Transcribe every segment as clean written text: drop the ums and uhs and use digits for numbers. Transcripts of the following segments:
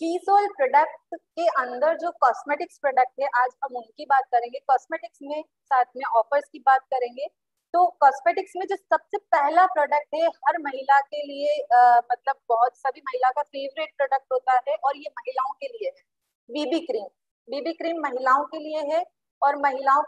फीसोल product के अंदर जो कॉस्मेटिक्स प्रोडक्ट है, आज हम उनकी बात करेंगे। कॉस्मेटिक्स में साथ में ऑफर्स की बात करेंगे। तो कॉस्मेटिक्स में जो सबसे पहला प्रोडक्ट है हर महिला के लिए, मतलब बहुत सभी महिला का फेवरेट प्रोडक्ट होता है और ये महिलाओं के लिए है, बीबी क्रीम। बीबी क्रीम महिलाओं के लिए है और महिलाओं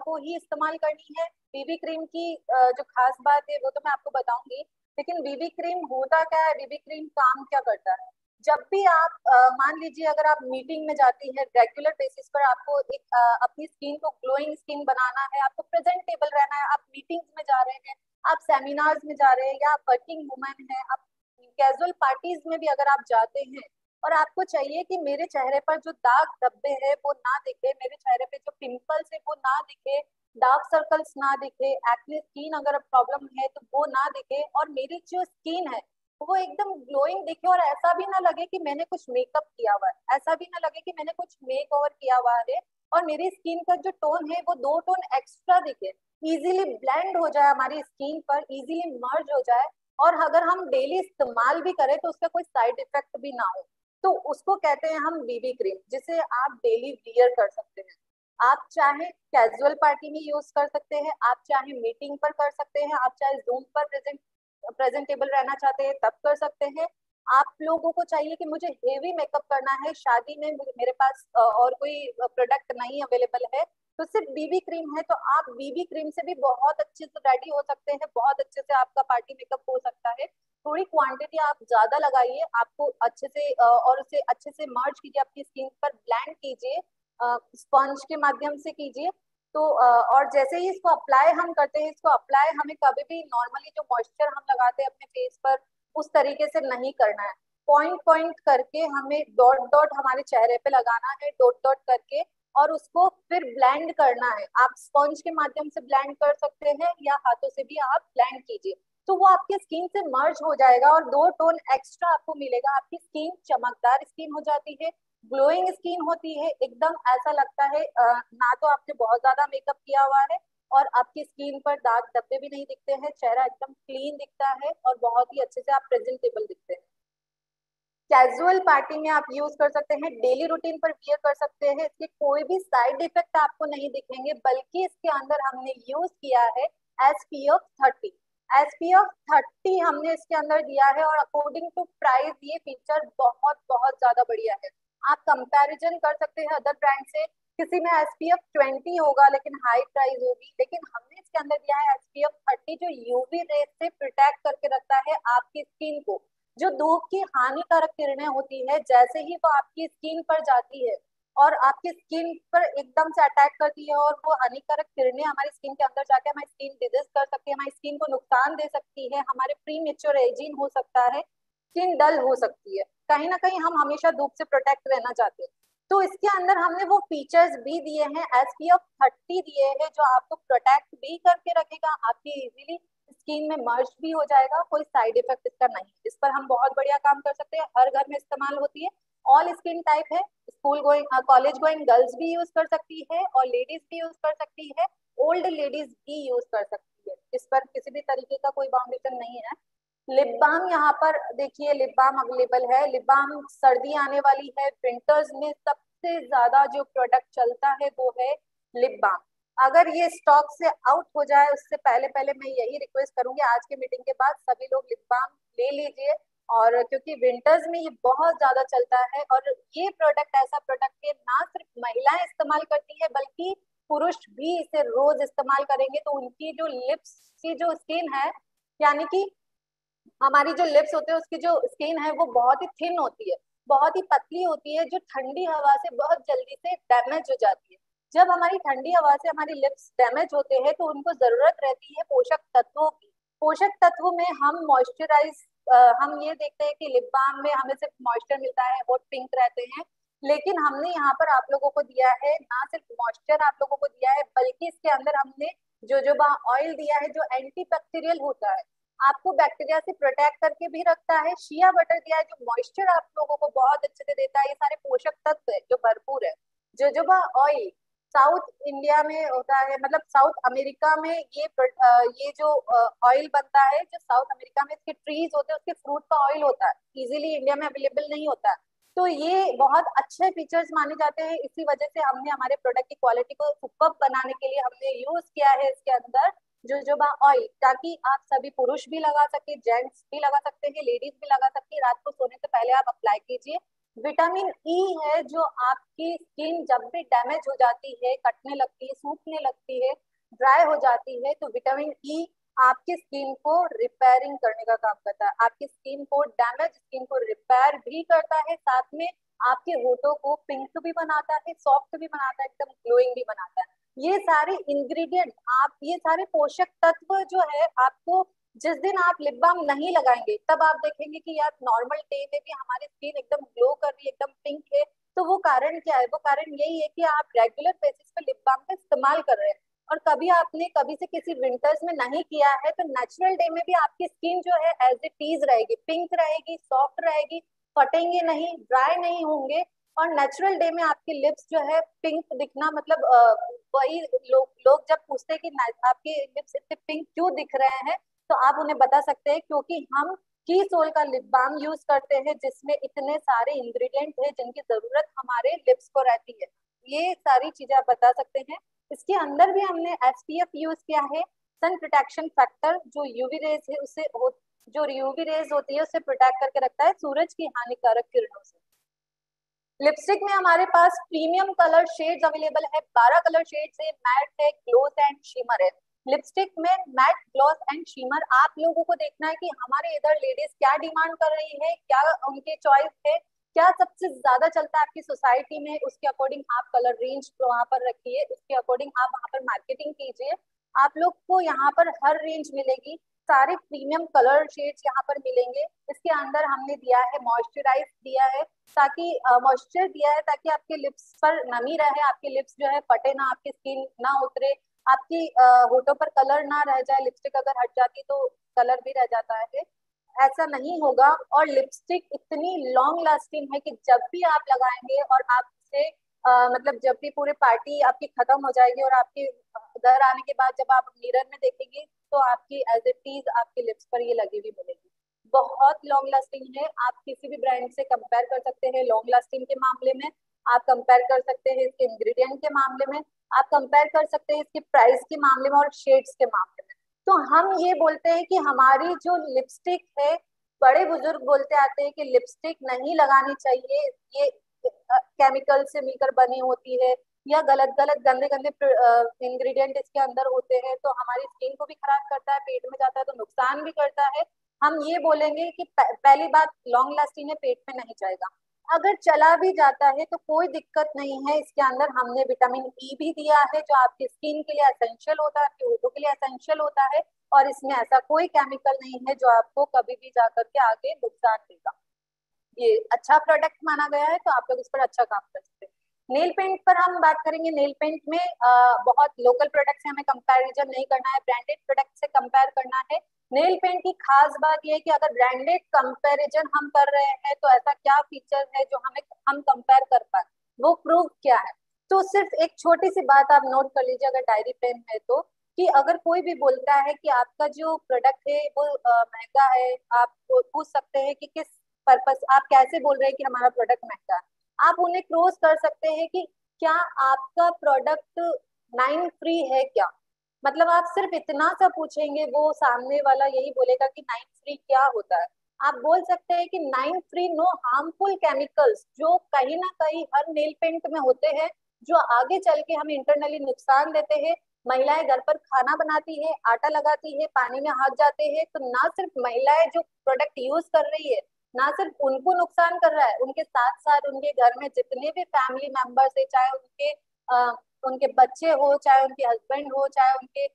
को ही इस्तेमाल करनी है। बीबी क्रीम की जो खास बात है वो तो मैं आपको बताऊंगी, लेकिन बीबी क्रीम होता क्या है, बीबी क्रीम काम क्या करता है। जब भी आप मान लीजिए अगर आप मीटिंग में जाती है, रेगुलर बेसिस पर आपको एक अपनी स्किन को ग्लोइंग स्किन बनाना है, आपको प्रेजेंटेबल रहना है, आप मीटिंग्स में जा रहे हैं, आप सेमिनार्स में जा रहे हैं, या आप वर्किंग वुमेन है, आप कैजुअल पार्टीज में भी अगर आप जाते हैं और आपको चाहिए कि मेरे चेहरे पर जो दाग धब्बे है वो ना दिखे, मेरे चेहरे पे जो पिंपल्स है वो ना दिखे, डार्क सर्कल्स ना दिखे, एक्ने स्किन अगर प्रॉब्लम है तो वो ना दिखे, और मेरी जो स्किन है वो एकदम ग्लोइंग दिखे, और ऐसा भी ना लगे कि मैंने कुछ मेकअप किया हुआ है, ऐसा भी ना लगे कि मैंने कुछ मेक ओवर किया हुआ है, और मेरी स्किन का जो टोन है वो 2 टोन एक्स्ट्रा दिखे, इजीली ब्लेंड हो जाए हमारी स्किन पर, इजीली मर्ज हो जाए, और अगर हम डेली इस्तेमाल भी करें तो उसका कोई साइड इफेक्ट भी ना हो। तो उसको कहते हैं हम बीबी क्रीम, जिसे आप डेली वियर कर सकते हैं। आप चाहे कैजुअल पार्टी में यूज कर सकते हैं, आप चाहे मीटिंग पर कर सकते हैं, आप चाहे जूम पर प्रेजेंटेबल रहना चाहते हैं तब कर सकते हैं। आप लोगों को चाहिए कि मुझे हेवी मेकअप करना है, शादी में मेरे पास और कोई प्रोडक्ट नहीं अवेलेबल है, तो सिर्फ बीबी क्रीम है, तो आप बीबी क्रीम से भी बहुत अच्छे से रेडी हो सकते हैं, बहुत अच्छे से आपका पार्टी मेकअप हो सकता है। थोड़ी क्वांटिटी आप ज्यादा लगाइए, आपको अच्छे से और उसे अच्छे से मर्ज कीजिए, अपनी स्किन पर ब्लेंड कीजिए, स्पंज के माध्यम से कीजिए। तो और जैसे ही इसको अप्लाई हम करते हैं, इसको अप्लाई हमें कभी भी नॉर्मली जो मॉइस्चर हम लगाते हैं अपने फेस पर उस तरीके से नहीं करना है। पॉइंट पॉइंट करके हमें डॉट डॉट हमारे चेहरे पे लगाना है, डॉट डॉट करके, और उसको फिर ब्लेंड करना है। आप स्पंज के माध्यम से ब्लेंड कर सकते हैं या हाथों से भी आप ब्लेंड कीजिए, तो वो आपकी स्किन से मर्ज हो जाएगा और 2 टोन एक्स्ट्रा आपको मिलेगा। आपकी स्किन चमकदार स्किन हो जाती है, ग्लोइंग स्किन होती है, एकदम ऐसा लगता है ना तो आपने बहुत ज्यादा मेकअप किया हुआ है, और आपकी स्किन पर दाग धब्बे भी नहीं दिखते हैं, चेहरा एकदम क्लीन दिखता है और बहुत ही अच्छे से आप प्रेजेंटेबल दिखते हैं। कैजुअल पार्टी में आप यूज कर सकते हैं, डेली रूटीन पर वियर कर सकते हैं, इसके कोई भी साइड इफेक्ट आपको नहीं दिखेंगे, बल्कि इसके अंदर हमने यूज किया है SPF 30। SPF 30 हमने इसके अंदर दिया है, और अकॉर्डिंग टू प्राइस ये फीचर बहुत बहुत ज्यादा बढ़िया है। आप कंपैरिजन कर सकते हैं अदर ब्रांड से, किसी में SPF 20 होगा लेकिन हाई प्राइस होगी, लेकिन हमने इसके अंदर दिया है SPF 30 जो यूवी रेस से प्रोटेक्ट करके रखता है आपकी स्किन को। जो धूप की हानिकारक किरणें होती है, जैसे ही वो आपकी स्किन पर जाती है और आपकी स्किन पर एकदम से अटैक करती है, और वो हानिकारक किरणें हमारी स्किन के अंदर जाके हमारी स्किन डिजीज कर सकती है, हमारी स्किन को नुकसान दे सकती है, हमारे प्री मेच्योर एजिंग हो सकता है, स्किन डल हो सकती है। कहीं ना कहीं हम हमेशा धूप से प्रोटेक्ट रहना चाहते हैं, तो इसके अंदर हमने वो फीचर्स भी दिए हैं, SPF 30 दिए हैं, जो आपको प्रोटेक्ट भी करके रखेगा, आपकी इजीली स्किन में मर्ज भी हो जाएगा, कोई साइड इफेक्ट इसका नहीं। इस पर हम बहुत बढ़िया काम कर सकते हैं, हर घर में इस्तेमाल होती है, ऑल स्किन टाइप है, school going college going girls भी यूज कर सकती है, और लेडीज भी यूज कर सकती है, ओल्ड लेडीज भी यूज कर सकती है, इस पर किसी भी तरीके का कोई बाउंडेशन नहीं है। लिप बाम यहाँ पर देखिए, लिप बाम अवेलेबल है। लिप बाम सर्दी आने वाली है, विंटर्स में सबसे ज्यादा जो प्रोडक्ट चलता है वो है लिप बाम। अगर ये स्टॉक से आउट हो जाए उससे पहले पहले मैं यही रिक्वेस्ट करूंगी, आज के मीटिंग के बाद सभी लोग लिप बाम ले लीजिए, और क्योंकि विंटर्स में ये बहुत ज्यादा चलता है, और ये प्रोडक्ट ऐसा प्रोडक्ट है ना सिर्फ महिलाएं इस्तेमाल करती है बल्कि पुरुष भी इसे रोज इस्तेमाल करेंगे, तो उनकी जो लिप्स की जो स्किन है, यानी कि हमारी जो लिप्स होते हैं उसकी जो स्किन है वो बहुत ही थिन होती है, बहुत ही पतली होती है, जो ठंडी हवा से बहुत जल्दी से डैमेज हो जाती है। जब हमारी ठंडी हवा से हमारी लिप्स डैमेज होते हैं तो उनको जरूरत रहती है पोषक तत्वों की। पोषक तत्व में हम मॉइस्चराइज, हम ये देखते हैं कि लिप बाम में हमें सिर्फ मॉइस्चर मिलता है और पिंक रहते हैं, लेकिन हमने यहाँ पर आप लोगों को दिया है ना सिर्फ मॉइस्चर आप लोगों को दिया है, बल्कि इसके अंदर हमने जोजोबा ऑयल दिया है जो एंटी बैक्टीरियल होता है, आपको बैक्टीरिया से प्रोटेक्ट करके भी रखता है। शिया बटर दिया है जो मॉइस्चर आप लोगों को बहुत अच्छे से देता है। ये सारे पोषक तत्व है जो भरपूर है। जोजोबा ऑयल साउथ इंडिया में होता है, मतलब साउथ अमेरिका में ये जो ऑयल बनता है, जो साउथ अमेरिका में इसके ट्रीज होते हैं उसके फ्रूट का ऑयल होता है, इजीली इंडिया में अवेलेबल नहीं होता है। तो ये बहुत अच्छे फीचर्स माने जाते हैं, इसी वजह से हमने हमारे प्रोडक्ट की क्वालिटी को सुपर्ब बनाने के लिए हमने यूज किया है इसके अंदर जोजोबा ऑयल, ताकि आप सभी पुरुष भी लगा सके, जेंट्स भी लगा सकते हैं, लेडीज भी लगा सकते हैं। रात को सोने से पहले आप अप्लाई कीजिए। विटामिन ई है जो आपकी स्किन जब भी डैमेज हो जाती है, कटने लगती है, सूखने लगती है, ड्राई हो जाती है, तो विटामिन ई आपकी स्किन को रिपेयरिंग करने का काम करता है, आपकी स्किन को, डैमेज स्किन को रिपेयर भी करता है, साथ में आपके होठों को पिंक भी बनाता है, सॉफ्ट भी बनाता है, एकदम ग्लोइंग भी बनाता है। ये सारे इंग्रेडिएंट, आप ये सारे पोषक तत्व जो है आपको, जिस दिन आप लिप बाम नहीं लगाएंगे तब आप देखेंगे कि यार नॉर्मल डे में भी हमारी स्किन एकदम ग्लो कर रही है, एकदम पिंक है। तो वो कारण क्या है? वो कारण यही है कि आप रेगुलर बेसिस पे लिप बाम का इस्तेमाल कर रहे हैं, और कभी आपने कभी से किसी विंटर्स में नहीं किया है, तो नेचुरल डे में भी आपकी स्किन जो है एज इट इज रहेगी, पिंक रहेगी, सॉफ्ट रहेगी, फटेंगे नहीं, ड्राई नहीं होंगे। और नेचुरल डे में आपके लिप्स जो है पिंक दिखना, मतलब वही लोग जब पूछते हैं कि आपके लिप्स इतने पिंक क्यों दिख रहे हैं, तो आप उन्हें बता सकते हैं क्योंकि हम की सोल का लिप बाम यूज करते हैं, जिसमें इतने सारे इंग्रेडिएंट है जिनकी जरूरत हमारे लिप्स को रहती है। ये सारी चीजें आप बता सकते हैं। इसके अंदर भी हमने एसपीएफ यूज किया है, सन प्रोटेक्शन फैक्टर, जो यूवी रेज है उससे जो यूवी रेज होती है उससे प्रोटेक्ट करके रखता है सूरज की हानिकारक किरणों से। लिपस्टिक में हमारे पास प्रीमियम कलर शेड्स अवेलेबल है, 12 कलर शेड्स है, मैट है, ग्लोस एंड शिमर है। लिपस्टिक में मैट, ग्लॉस एंड शिमर, आप लोगों को देखना है कि हमारे इधर लेडीज क्या डिमांड कर रही है, क्या उनके चॉइस है, क्या सबसे ज्यादा चलता है आपकी सोसाइटी में, उसके अकॉर्डिंग आप कलर रेंज वहां पर रखिए, उसके अकॉर्डिंग आप वहां पर मार्केटिंग कीजिए। आप लोग को यहाँ पर हर रेंज मिलेगी, सारे प्रीमियम कलर शेड्स यहाँ पर मिलेंगे। इसके अंदर हमने दिया है मॉइस्चराइज दिया है, ताकि मॉइस्चर दिया है ताकि आपके लिप्स पर नमी रहे, आपके लिप्स जो है फटे ना, आपकी स्किन ना उतरे, आपकी होठों पर कलर ना रह जाए, लिपस्टिक अगर हट जाती तो कलर भी रह जाता है, ऐसा नहीं होगा। और लिपस्टिक इतनी लॉन्ग लास्टिंग है कि जब भी आप लगाएंगे और आप इसे मतलब जब भी पूरी पार्टी आपकी खत्म हो जाएगी और आपके घर आने के बाद जब आप मिरर में देखेंगे तो आपकी एज इट इज आपके लिप्स पर ये लगी हुई मिलेगी। बहुत लॉन्ग लास्टिंग है, आप किसी भी ब्रांड से कंपेयर कर सकते हैं लॉन्ग लास्टिंग के मामले में, आप कंपेयर कर सकते हैं इसके इंग्रेडिएंट के मामले में, आप कंपेयर कर सकते हैं इसके प्राइस के मामले में और शेड्स के मामले में। तो हम ये बोलते हैं कि हमारी जो लिपस्टिक है, बड़े बुजुर्ग बोलते आते हैं कि लिपस्टिक नहीं लगानी चाहिए, ये केमिकल से मिलकर बनी होती है, या गलत गलत गंदे गंदे इंग्रेडिएंट इसके अंदर होते हैं, तो हमारी स्किन को भी खराब करता है, पेट में जाता है तो नुकसान भी करता है। हम ये बोलेंगे कि पहली बात, लॉन्ग लास्टिंग है, पेट में नहीं जाएगा। अगर चला भी जाता है तो कोई दिक्कत नहीं है, इसके अंदर हमने विटामिन ई भी दिया है जो आपकी स्किन के लिए एसेंशियल होता है, आपके होठों के लिए एसेंशियल होता है, और इसमें ऐसा कोई केमिकल नहीं है जो आपको कभी भी जाकर के आगे नुकसान देगा। ये अच्छा प्रोडक्ट माना गया है, तो आप लोग इस पर अच्छा काम कर सकते हैं। नेल पेंट पर हम बात करेंगे। नेल पेंट में बहुत लोकल प्रोडक्ट से हमें कंपैरिजन नहीं करना है, ब्रांडेड प्रोडक्ट से कंपेयर करना है। नेल पेंट की खास बात यह है कि अगर ब्रांडेड कंपैरिजन हम कर रहे हैं तो ऐसा क्या फीचर है जो हम कंपेयर कर पाए, वो प्रूफ क्या है? तो सिर्फ एक छोटी सी बात आप नोट कर लीजिए अगर डायरी पेन है तो, कि अगर कोई भी बोलता है कि आपका जो प्रोडक्ट है वो महंगा है, आप पूछ सकते हैं कि किस पर्पस, आप कैसे बोल रहे हैं कि हमारा प्रोडक्ट महंगा है। आप उन्हें क्रॉस कर सकते हैं कि क्या आपका प्रोडक्ट 9 फ्री है क्या, मतलब आप सिर्फ इतना सा पूछेंगे, वो सामने वाला यही बोलेगा कि 9 फ्री क्या होता है। आप बोल सकते हैं कि 9 फ्री नो हार्मफुल केमिकल्स, जो कहीं ना कहीं हर नेल पेंट में होते हैं, जो आगे चल के हमें इंटरनली नुकसान देते हैं। महिलाएं घर पर खाना बनाती है, आटा लगाती है, पानी में हाथ जाते हैं, तो ना सिर्फ महिलाएं जो प्रोडक्ट यूज कर रही है, ना सिर्फ उनको नुकसान कर रहा है, उनके साथ साथ उनके घर में जितने भी फैमिली मेंबर्स है, चाहे उनके बच्चे हो, चाहे उनके हस्बैंड हो, चाहे उनके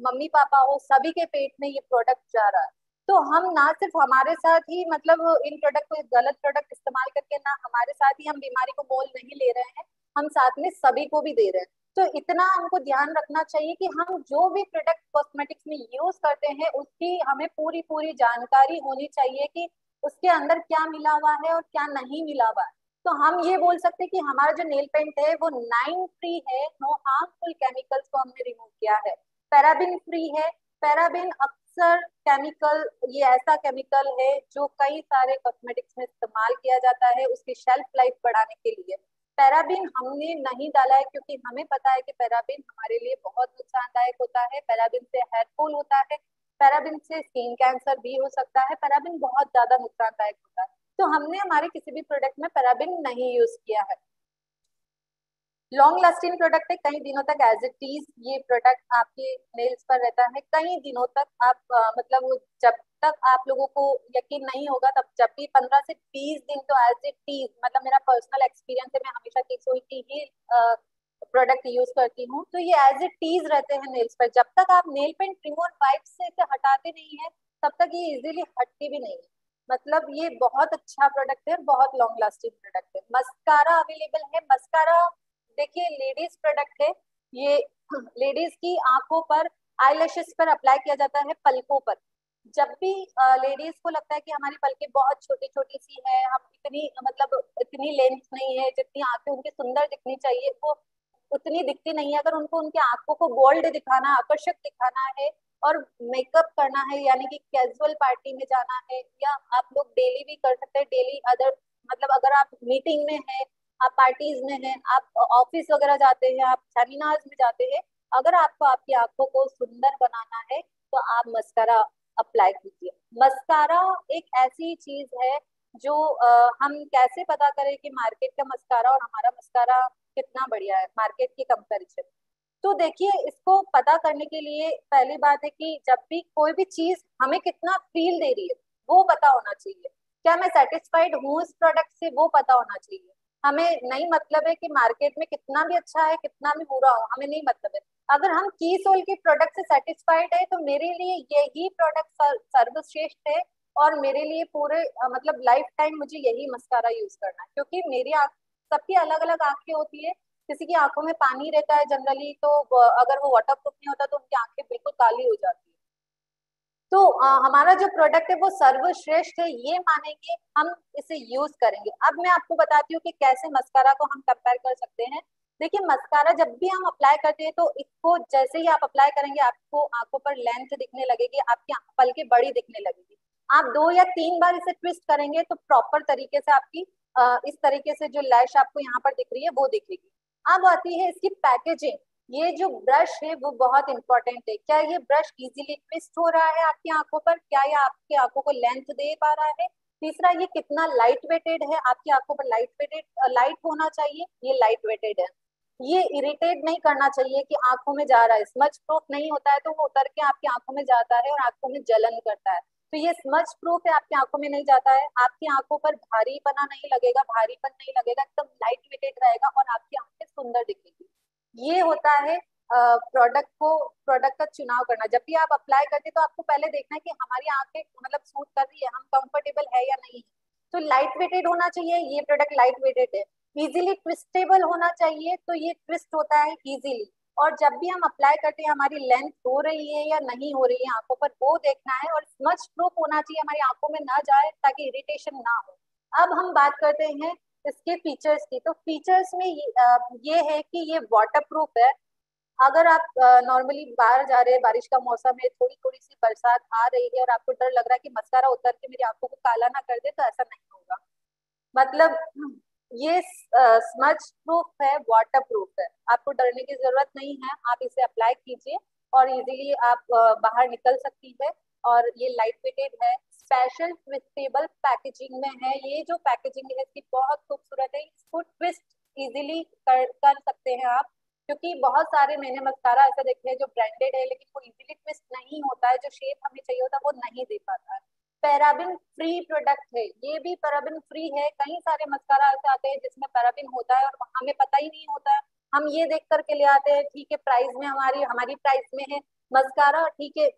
मम्मी पापा हो, सभी के पेट में ये प्रोडक्ट जा रहा है। तो हम ना सिर्फ हमारे साथ ही, मतलब इन प्रोडक्ट को, गलत प्रोडक्ट इस्तेमाल करके ना हमारे साथ ही हम बीमारी को मोल नहीं ले रहे हैं, हम साथ में सभी को भी दे रहे हैं। तो इतना हमको ध्यान रखना चाहिए कि हम जो भी प्रोडक्ट कॉस्मेटिक्स में यूज करते हैं उसकी हमें पूरी पूरी जानकारी होनी चाहिए कि उसके अंदर क्या मिला हुआ है और क्या नहीं मिला हुआ है। तो हम ये बोल सकते हैं कि हमारा जो नेल पेंट है वो 9 फ्री है, नो हार्मफुल केमिकल्स को हमने रिमूव किया है, पैराबिन फ्री है। पैराबिन अक्सर केमिकल, ये ऐसा केमिकल है जो कई सारे कॉस्मेटिक्स में इस्तेमाल किया जाता है उसकी शेल्फ लाइफ बढ़ाने के लिए। पैराबिन हमने नहीं डाला है क्योंकि हमें पता है कि पैराबिन हमारे लिए बहुत नुकसानदायक होता है, पैराबिन से हेयर फॉल होता है, पैराबिन से स्किन कैंसर भी हो सकता है, पैराबिन बहुत ज्यादा नुकसानदायक होता है। तो हमने हमारे किसी भी प्रोडक्ट में पैराबिन नहीं यूज किया है। लॉन्ग लास्टिंग प्रोडक्ट है, कई दिनों तक एज इट इज ये प्रोडक्ट आपके नेल्स पर रहता है, कई दिनों तक आप मतलब जब तक आप लोगों को यकीन नहीं होगा तब जब भी 15 से 20 दिन तो एज इट इज, मतलब मेरा पर्सनल एक्सपीरियंस है, मैं हमेशा किसोल की ही प्रोडक्ट यूज करती हूँ, तो ये एज इट इज रहते हैं नेल्स पर। जब तक आप नेल पेंट रिमूवर वाइप से इसे हटाते नहीं है तब तक ये इजीली हटती भी नहीं है। मतलब ये बहुत अच्छा प्रोडक्ट है और बहुत लॉन्ग लास्टिंग प्रोडक्ट है। मस्कारा अवेलेबल है, मस्कारा देखिए लेडीज प्रोडक्ट है ये, लेडीज की आंखों पर, आईलैशेस पर अप्लाई किया जाता है, पलकों पर। जब भी लेडीज को लगता है कि हमारी पलकें बहुत छोटी छोटी सी है, हम इतनी मतलब इतनी लेंथ नहीं है जितनी आंखें उनकी सुंदर दिखनी चाहिए, वो उतनी दिखती नहीं है। अगर उनको उनकी आंखों को बोल्ड दिखाना, आकर्षक दिखाना है और मेकअप करना है, यानी कि कैजुअल पार्टी में जाना है, या आप लोग डेली भी कर सकते हैं, डेली अदर मतलब अगर आप मीटिंग में है, आप पार्टीज में हैं, आप ऑफिस वगैरह जाते हैं, आप सेमिनार्स में जाते हैं, अगर आपको आपकी आंखों को सुंदर बनाना है तो आप मस्कारा अप्लाई कीजिए। मस्कारा एक ऐसी चीज है जो हम कैसे पता करें कि मार्केट का मस्कारा और हमारा मस्कारा कितना बढ़िया है मार्केट की कंपैरिजन। तो देखिए इसको पता करने के लिए पहली बात है कि जब भी कोई भी चीज हमें कितना फील दे रही है वो पता होना चाहिए। क्या मैं सेटिस्फाइड हूँ इस प्रोडक्ट से, वो पता होना चाहिए। हमें नहीं मतलब है कि मार्केट में कितना भी अच्छा है कितना भी बुरा हो, हमें नहीं मतलब है। अगर हम की सोल के प्रोडक्ट से सेटिस्फाइड है तो मेरे लिए यही प्रोडक्ट सर्वश्रेष्ठ है, और मेरे लिए पूरे मतलब लाइफ टाइम मुझे यही मस्कारा यूज करना है, क्योंकि मेरी आंख, सबकी अलग अलग आंखें होती है, किसी की आंखों में पानी रहता है जनरली, तो अगर वो वाटर प्रूफ नहीं होता तो उनकी आंखें बिल्कुल काली हो जाती है। तो हमारा जो प्रोडक्ट है वो सर्वश्रेष्ठ है, ये मानेंगे, हम इसे यूज करेंगे। अब मैं आपको बताती हूँ कि कैसे मस्कारा को हम कंपेयर कर सकते हैं। देखिए मस्कारा जब भी हम अप्लाई करते हैं तो इसको जैसे ही आप अप्लाई करेंगे आपको आंखों पर लेंथ दिखने लगेगी, आपकी पलकें बड़ी दिखने लगेगी। आप 2 या 3 बार इसे ट्विस्ट करेंगे तो प्रॉपर तरीके से आपकी इस तरीके से जो लैश आपको यहाँ पर दिख रही है वो दिखेगी। अब आती है इसकी पैकेजिंग। ये जो ब्रश है वो बहुत इंपॉर्टेंट है। क्या ये ब्रश इजीली ट्विस्ट हो रहा है आपकी आंखों पर, क्या ये आपकी आंखों को लेंथ दे पा रहा है? तीसरा, ये कितना लाइट वेटेड है, आपकी आंखों पर लाइट वेटेड, लाइट होना चाहिए, ये लाइट वेटेड है। ये इरिटेट नहीं करना चाहिए कि आंखों में जा रहा है, स्मच प्रूफ नहीं होता है तो वो उतर के आपकी आंखों में जाता है और आंखों में जलन करता है। तो ये स्मच प्रूफ है, आपकी आंखों में नहीं जाता है, आपकी आंखों पर भारीपना नहीं लगेगा, भारीपन नहीं लगेगा, एकदम लाइट वेटेड रहेगा और आपकी आंखें सुंदर दिखेगी। ये होता है प्रोडक्ट का चुनाव करना। जब भी आप अप्लाई करते हैं तो आपको पहले देखना है कि हमारी आंखें मतलब सूट कर रही है, हम कंफर्टेबल है या नहीं है। तो लाइट वेटेड होना चाहिए, ये प्रोडक्ट लाइट वेटेड है। इजीली ट्विस्टेबल होना चाहिए, तो ये ट्विस्ट होता है इजीली। और जब भी हम अप्लाई करते हैं हमारी लेंथ हो रही है या नहीं हो रही है आंखों पर, वो देखना है। और स्मच प्रूफ होना चाहिए, हमारी आंखों में ना जाए ताकि इरिटेशन ना हो। अब हम बात करते हैं इसके फीचर्स की। तो फीचर्स में ये है कि ये वाटर प्रूफ है। अगर आप नॉर्मली बाहर जा रहे हैं, बारिश का मौसम है, थोड़ी थोड़ी सी बरसात आ रही है और आपको डर लग रहा है कि मस्कारा उतर के मेरी आंखों को काला ना कर दे, तो ऐसा नहीं होगा। मतलब ये स्मच प्रूफ है, वाटर प्रूफ है, आपको डरने की जरूरत नहीं है। आप इसे अप्लाई कीजिए और इजीली आप बाहर निकल सकती है। और ये लाइट वेटेड है, स्पेशल ट्विस्टेबल पैकेजिंग में है। ये जो पैकेजिंग है इसकी बहुत खूबसूरत है, इसको ट्विस्ट इजीली कर सकते हैं आप। क्योंकि बहुत सारे मैंने मस्कारा ऐसा देखे हैं जो ब्रांडेड है लेकिन वो इजीली ट्विस्ट नहीं होता है, जो शेप हमें चाहिए होता है वो नहीं दे पाता है। पैराबिन फ्री प्रोडक्ट है, ये भी पैराबिन फ्री है। कई सारे मस्कारा ऐसे आते हैं जिसमें पैराबिन होता है और हमें पता ही नहीं होता है। हम ये देख करके ले आते हैं, ठीक है प्राइस में हमारी हमारी प्राइस में है मस्कारा, ठीक है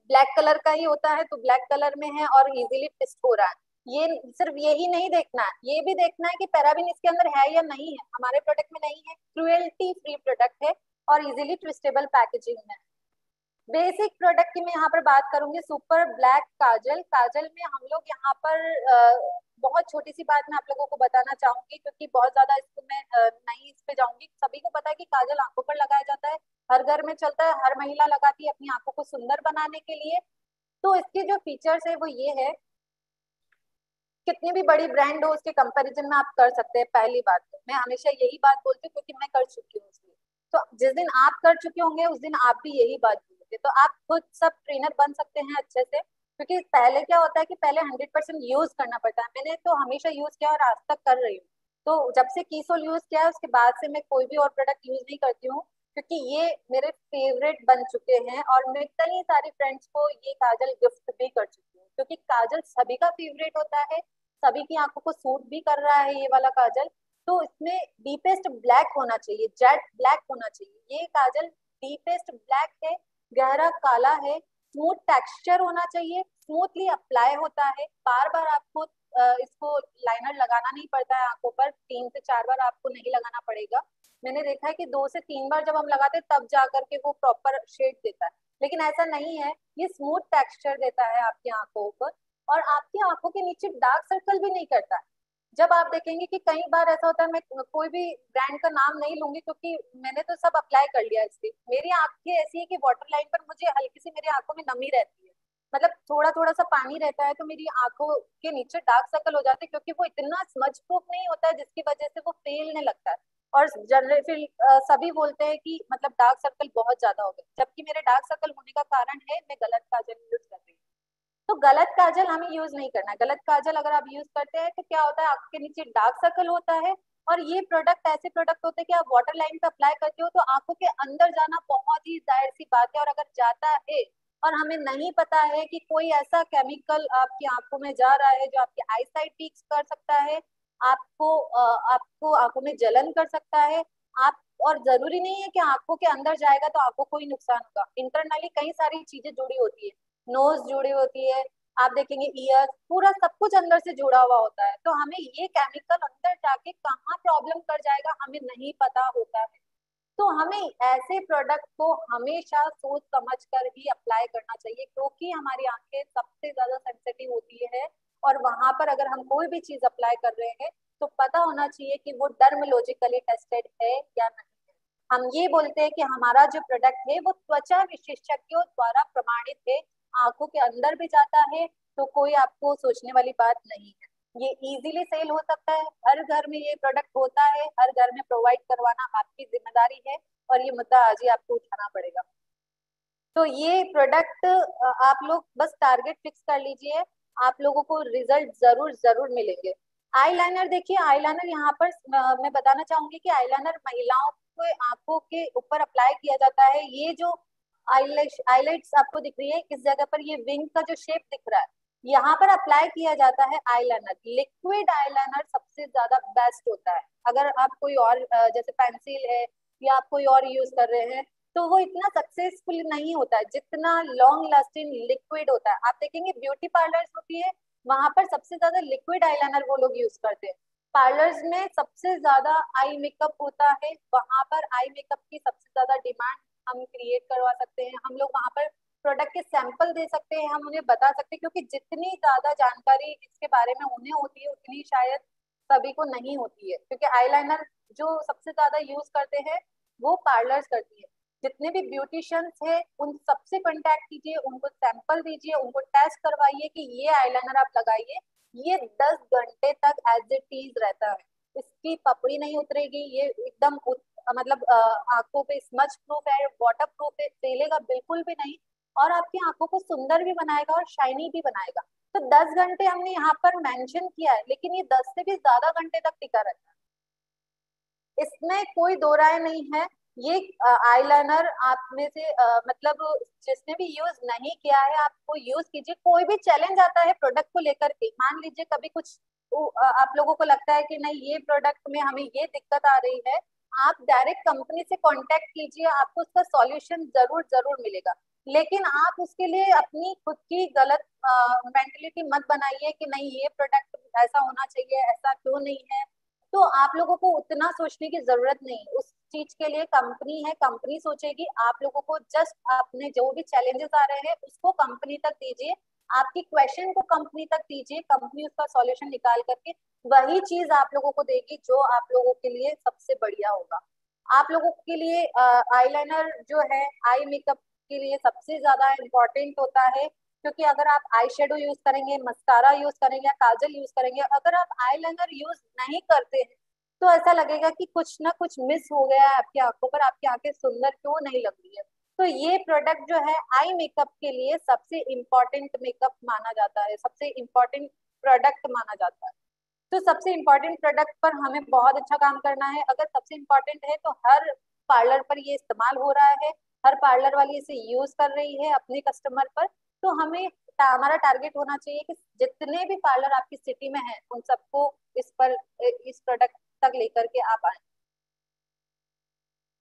ब्लैक कलर का ही होता है तो ब्लैक कलर में है और इजीली ट्विस्ट हो रहा है। ये सिर्फ यही नहीं देखना है, ये भी देखना है कि पैराबिन इसके अंदर है या नहीं है। हमारे प्रोडक्ट में नहीं है, क्रुएल्टी फ्री प्रोडक्ट है और इजीली ट्विस्टेबल पैकेजिंग में। बेसिक प्रोडक्ट की मैं यहाँ पर बात करूंगी। सुपर ब्लैक काजल, काजल में हम लोग यहाँ पर बहुत छोटी सी बात मैं आप लोगों को बताना चाहूंगी, क्योंकि बहुत ज्यादा इसको मैं नहीं इस पे जाऊंगी। सभी को पता है कि काजल आंखों पर लगाया जाता है, हर घर में चलता है, हर महिला लगाती है अपनी आंखों को सुंदर बनाने के लिए। तो इसके जो फीचर्स है वो ये है, कितनी भी बड़ी ब्रांड हो उसके कंपैरिजन में आप कर सकते हैं। पहली बात तो मैं हमेशा यही बात बोलती हूँ, क्योंकि मैं कर चुकी हूँ इसलिए। तो जिस दिन आप कर चुके होंगे उस दिन आप भी यही बात बोलोगे, तो आप खुद सब ट्रेनर बन सकते हैं अच्छे से। क्योंकि पहले क्या होता है कि पहले 100% यूज करना पड़ता है। मैंने तो हमेशा यूज किया और आज तक कर रही हूँ। तो जब से कीसोल यूज किया है उसके बाद से मैं कोई भी और प्रोडक्ट यूज नहीं करती हूँ, क्योंकि ये मेरे फेवरेट बन चुके हैं। और मैं कई सारी फ्रेंड्स को ये काजल गिफ्ट भी कर चुकी हूँ, क्योंकि काजल सभी का फेवरेट होता है, सभी की आंखों को सूट भी कर रहा है ये वाला काजल। तो इसमें डीपेस्ट ब्लैक होना चाहिए, जेट ब्लैक होना चाहिए। ये काजल डीपेस्ट ब्लैक है, गहरा काला है, स्मूथ टेक्सचर होना चाहिए, स्मूथली अप्लाई होता है। बार बार आपको इसको लाइनर लगाना नहीं पड़ता है आंखों पर, 3 से 4 बार आपको नहीं लगाना पड़ेगा। मैंने देखा है कि 2 से 3 बार जब हम लगाते हैं तब जाकर के वो प्रॉपर शेड देता है, लेकिन ऐसा नहीं है। ये स्मूथ टेक्सचर देता है आपकी आंखों पर, और आपकी आंखों के नीचे डार्क सर्कल भी नहीं करता है। जब आप देखेंगे कि कई बार ऐसा होता है, मैं कोई भी ब्रांड का नाम नहीं लूंगी क्योंकि मैंने तो सब अप्लाई कर लिया इससे। मेरी आंखें ऐसी है कि वाटर लाइन पर मुझे हल्की सी मेरी आंखों में नमी रहती है, मतलब थोड़ा थोड़ा सा पानी रहता है, तो मेरी आंखों के नीचे डार्क सर्कल हो जाते हैं, क्योंकि वो इतना स्मज प्रूफ नहीं होता है जिसकी वजह से वो फेलने लगता है। और जनरल फिर सभी बोलते हैं कि मतलब डार्क सर्कल बहुत ज्यादा हो गए, जबकि मेरे डार्क सर्कल होने का कारण है मैं गलत काजल यूज कर रही हूँ। तो गलत काजल हमें यूज नहीं करना है। गलत काजल अगर आप यूज करते हैं तो क्या होता है, आंख के नीचे डार्क सर्कल होता है। और ये प्रोडक्ट ऐसे प्रोडक्ट होते हैं कि आप वाटर लाइन पे अप्लाई करते हो तो आंखों के अंदर जाना बहुत ही जाहिर सी बात है। और अगर जाता है और हमें नहीं पता है कि कोई ऐसा केमिकल आपकी आंखों में जा रहा है जो आपकी आई साइट वीक कर सकता है, आपको आंखों में जलन कर सकता है। आप और जरूरी नहीं है कि आंखों के अंदर जाएगा तो आंखों को ही नुकसान होगा। इंटरनली कई सारी चीजें जुड़ी होती है, नोज जुड़ी होती है, आप देखेंगे ईयर, पूरा सब कुछ अंदर से जुड़ा हुआ होता है। तो हमें ये केमिकल अंदर जाके कहाँ प्रॉब्लम कर जाएगा हमें नहीं पता होता है। तो हमें ऐसे प्रोडक्ट को हमेशा सोच समझ कर ही अप्लाई करना चाहिए, क्योंकि हमारी आंखें सबसे ज्यादा सेंसिटिव होती है। और वहां पर अगर हम कोई भी चीज अप्लाई कर रहे हैं तो पता होना चाहिए कि वो डर्मोलॉजिकली टेस्टेड है या नहीं है। हम ये बोलते हैं कि हमारा जो प्रोडक्ट है वो त्वचा विशेषज्ञों द्वारा प्रमाणित है, आंखों के अंदर भी जाता है, तो कोई आपको सोचने वाली बात नहीं है। ये इजीली सेल हो सकता है, हर घर में ये प्रोडक्ट होता है, हर घर में प्रोवाइड करवाना आपकी जिम्मेदारी है, और ये मुद्दा आज ही आपको उठाना पड़ेगा। तो ये प्रोडक्ट आप लोग बस टारगेट फिक्स कर लीजिए, आप लोगों को रिजल्ट जरूर जरूर मिलेंगे। आईलाइनर देखिए, आईलाइनर यहाँ पर मैं बताना चाहूंगी कि आईलाइनर महिलाओं को आंखों के ऊपर अप्लाई किया जाता है। ये जो आईलाइट्स आपको दिख रही है इस जगह पर, ये विंग का जो शेप दिख रहा है, यहाँ पर अप्लाई किया जाता है आईलाइनर। लिक्विड आईलाइनर सबसे ज्यादा बेस्ट होता है। अगर आप कोई और जैसे पेंसिल है या आप कोई और यूज कर रहे हैं तो वो इतना सक्सेसफुल नहीं होता है जितना लॉन्ग लास्टिंग लिक्विड होता है। आप देखेंगे ब्यूटी पार्लर्स होती है, वहां पर सबसे ज्यादा लिक्विड आईलाइनर वो लोग यूज करते हैं। पार्लर्स में सबसे ज्यादा आई मेकअप होता है, वहां पर आई मेकअप की सबसे ज्यादा डिमांड हम क्रिएट करवा सकते हैं। हम लोग वहां पर प्रोडक्ट के सैंपल दे सकते हैं, हम उन्हें बता सकते हैं, क्योंकि जितनी ज्यादा जानकारी इसके बारे में उन्हें होती है उतनी शायद सभी को नहीं होती है। क्योंकि आईलाइनर जो सबसे ज्यादा यूज करते हैं वो पार्लर्स करती है। जितने भी ब्यूटिशियंस है उन सबसे कांटेक्ट कीजिए, उनको सैंपल दीजिए, उनको टेस्ट करवाइए कि ये आईलाइनर आप लगाइए, ये 10 घंटे तक एज इट इज रहता है, इसकी पपड़ी नहीं उतरेगी, ये एकदम मतलब आंखों पे स्मच प्रूफ है, वाटर प्रूफ है, फैलेगा बिल्कुल भी नहीं, और आपकी आंखों को सुंदर भी बनाएगा और शाइनी भी बनाएगा। तो 10 घंटे हमने यहाँ पर मेंशन किया है, लेकिन ये 10 से भी ज्यादा घंटे तक टिका रहता है, इसमें कोई दो राय नहीं है। ये आईलाइनर आप में से मतलब जिसने भी यूज नहीं किया है आपको यूज कीजिए। कोई भी चैलेंज आता है प्रोडक्ट को लेकर के, मान लीजिए कभी कुछ आप लोगों को लगता है कि नहीं ये प्रोडक्ट में हमें ये दिक्कत आ रही है, आप डायरेक्ट कंपनी से कांटेक्ट कीजिए, आपको उसका सॉल्यूशन जरूर जरूर मिलेगा। लेकिन आप उसके लिए अपनी खुद की गलत मेंटेलिटी मत बनाइए कि नहीं ये प्रोडक्ट ऐसा होना चाहिए, ऐसा क्यों नहीं है। तो आप लोगों को उतना सोचने की जरूरत नहीं, उस चीज के लिए कंपनी है, कंपनी सोचेगी। आप लोगों को जस्ट अपने जो भी चैलेंजेस आ रहे हैं उसको कंपनी तक दीजिए, आपकी क्वेश्चन को कंपनी तक दीजिए, कंपनी उसका सॉल्यूशन निकाल करके वही चीज आप लोगों को देगी जो आप लोगों के लिए सबसे बढ़िया होगा। आप लोगों के लिए आईलाइनर जो है आई मेकअप के लिए सबसे ज्यादा इम्पोर्टेंट होता है, क्योंकि अगर आप आई शेडो यूज करेंगे, मस्कारा यूज करेंगे या काजल यूज करेंगे, अगर आप आईलाइनर यूज नहीं करते हैं तो ऐसा लगेगा कि कुछ ना कुछ मिस हो गया है आपकी आंखों पर, आपकी आंखें सुंदर क्यों नहीं लग रही है। तो ये प्रोडक्ट जो है आई मेकअप के लिए सबसे इम्पोर्टेंट मेकअप माना जाता है, सबसे इम्पोर्टेंट प्रोडक्ट माना जाता है। तो सबसे इम्पोर्टेंट प्रोडक्ट पर हमें बहुत अच्छा काम करना है। अगर सबसे इम्पोर्टेंट है तो हर पार्लर पर ये इस्तेमाल हो रहा है, हर पार्लर वाली इसे यूज कर रही है अपने कस्टमर पर, तो हमें हमारा टारगेट होना चाहिए कि जितने भी पार्लर आपकी सिटी में है उन सबको इस प्रोडक्ट तक लेकर के आप आए।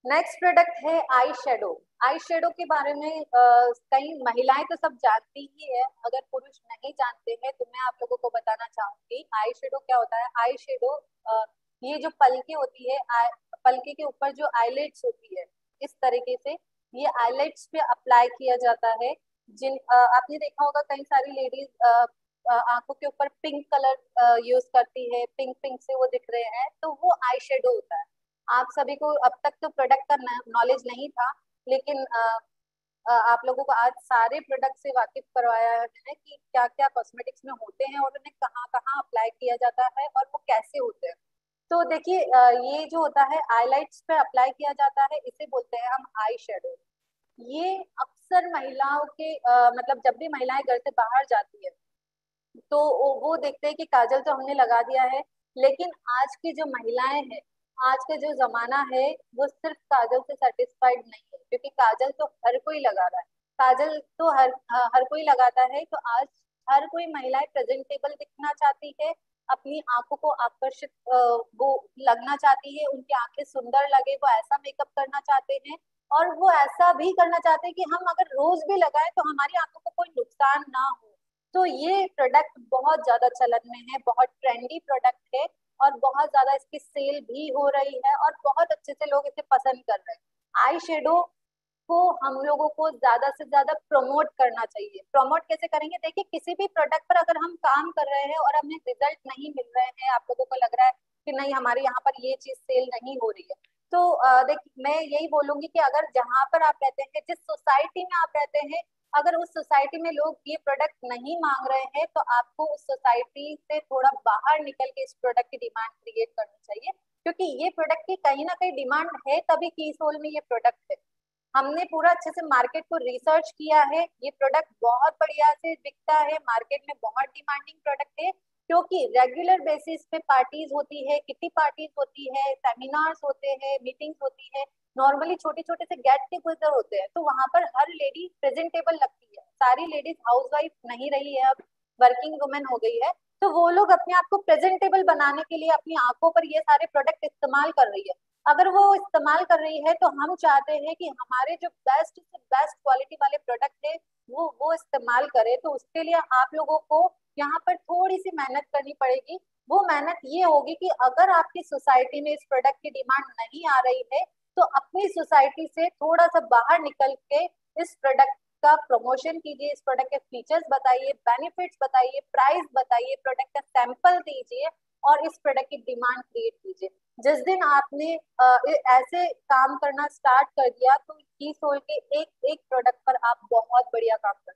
नेक्स्ट प्रोडक्ट है आई शेडो। आई शेडो के बारे में कई महिलाएं तो सब जानती ही है, अगर पुरुष नहीं जानते हैं तो मैं आप लोगों को बताना चाहूंगी आई शेडो क्या होता है। आई शेडो ये जो पलके होती है, पलके के ऊपर जो आईलेट्स होती है, इस तरीके से ये आईलेट्स पे अप्लाई किया जाता है। आपने देखा होगा कई सारी लेडीज आंखों के ऊपर पिंक कलर यूज करती है, पिंक पिंक से वो दिख रहे हैं, तो वो आई शेडो होता है। आप सभी को अब तक तो प्रोडक्ट का नॉलेज नहीं था, लेकिन आप लोगों को आज सारे प्रोडक्ट से वाकिफ करवाया है कि क्या क्या कॉस्मेटिक्स में होते हैं और उन्हें कहाँ कहाँ अप्लाई किया जाता है और वो कैसे होते हैं। तो देखिए ये जो होता है आईलाइट्स पे अप्लाई किया जाता है, इसे बोलते हैं हम आई शेडो। ये अक्सर महिलाओं के मतलब जब भी महिलाएं घर से बाहर जाती है तो वो देखते हैं कि काजल तो हमने लगा दिया है, लेकिन आज की जो महिलाएं हैं, आज का जो जमाना है, वो सिर्फ काजल से सेटिस्फाइड नहीं है, क्योंकि काजल तो हर कोई लगा रहा है, काजल तो हर कोई लगाता है। तो आज हर कोई महिलाएं प्रेजेंटेबल दिखना चाहती है, अपनी आंखों को आकर्षित वो लगना चाहती है, उनकी आंखें सुंदर लगे, वो ऐसा मेकअप करना चाहते हैं। और वो ऐसा भी करना चाहते हैं कि हम अगर रोज भी लगाएं तो हमारी आंखों को कोई नुकसान ना हो। तो ये प्रोडक्ट बहुत ज्यादा चलन में है, बहुत ट्रेंडी प्रोडक्ट है और बहुत ज्यादा इसकी सेल भी हो रही है और बहुत अच्छे से लोग इसे पसंद कर रहे हैं। आई शेडो को हम लोगों को ज्यादा से ज्यादा प्रमोट करना चाहिए। प्रमोट कैसे करेंगे? देखिए किसी भी प्रोडक्ट पर अगर हम काम कर रहे हैं और हमें रिजल्ट नहीं मिल रहे हैं, आप लोगों को लग रहा है कि नहीं हमारे यहाँ पर ये चीज सेल नहीं हो रही है, तो देख मैं यही बोलूंगी कि अगर जहां पर आप रहते हैं, जिस सोसाइटी में आप रहते हैं, अगर उस सोसाइटी में लोग ये प्रोडक्ट नहीं मांग रहे हैं तो आपको उस सोसाइटी से थोड़ा बाहर निकल के इस प्रोडक्ट की डिमांड क्रिएट करनी चाहिए, क्योंकि ये प्रोडक्ट की कहीं ना कहीं डिमांड है, तभी की सोल में ये प्रोडक्ट है। हमने पूरा अच्छे से मार्केट को रिसर्च किया है, ये प्रोडक्ट बहुत बढ़िया से बिकता है, मार्केट में बहुत डिमांडिंग प्रोडक्ट है, क्योंकि रेगुलर बेसिस पे पार्टीज होती है, किटी पार्टीज होती है, सेमिनार्स होते हैं, मीटिंग्स होती है, नॉर्मली छोटे छोटे से गेट टुगेदर होते हैं, तो वहां पर हर लेडी प्रेजेंटेबल लगती है। सारी लेडीज हाउसवाइफ नहीं रही है, अब वर्किंग वुमेन हो गई है, तो वो लोग अपने आप को प्रेजेंटेबल बनाने के लिए अपनी आंखों पर ये सारे प्रोडक्ट इस्तेमाल कर रही है। अगर वो इस्तेमाल कर रही है तो हम चाहते हैं कि हमारे जो बेस्ट से बेस्ट क्वालिटी वाले प्रोडक्ट है वो इस्तेमाल करें। तो उसके लिए आप लोगों को यहाँ पर थोड़ी सी मेहनत करनी पड़ेगी। वो मेहनत ये होगी कि अगर आपकी सोसाइटी में इस प्रोडक्ट की डिमांड नहीं आ रही है तो अपनी सोसाइटी से थोड़ा सा बाहर निकल के इस प्रोडक्ट का प्रमोशन कीजिए, इस प्रोडक्ट के फीचर्स बताइए, बेनिफिट्स बताइए, प्राइस बताइए, प्रोडक्ट का सैंपल दीजिए और इस प्रोडक्ट की डिमांड क्रिएट कीजिए। जिस दिन आपने ऐसे काम करना स्टार्ट कर दिया तो की सोल के एक एक प्रोडक्ट पर आप बहुत बढ़िया काम कर,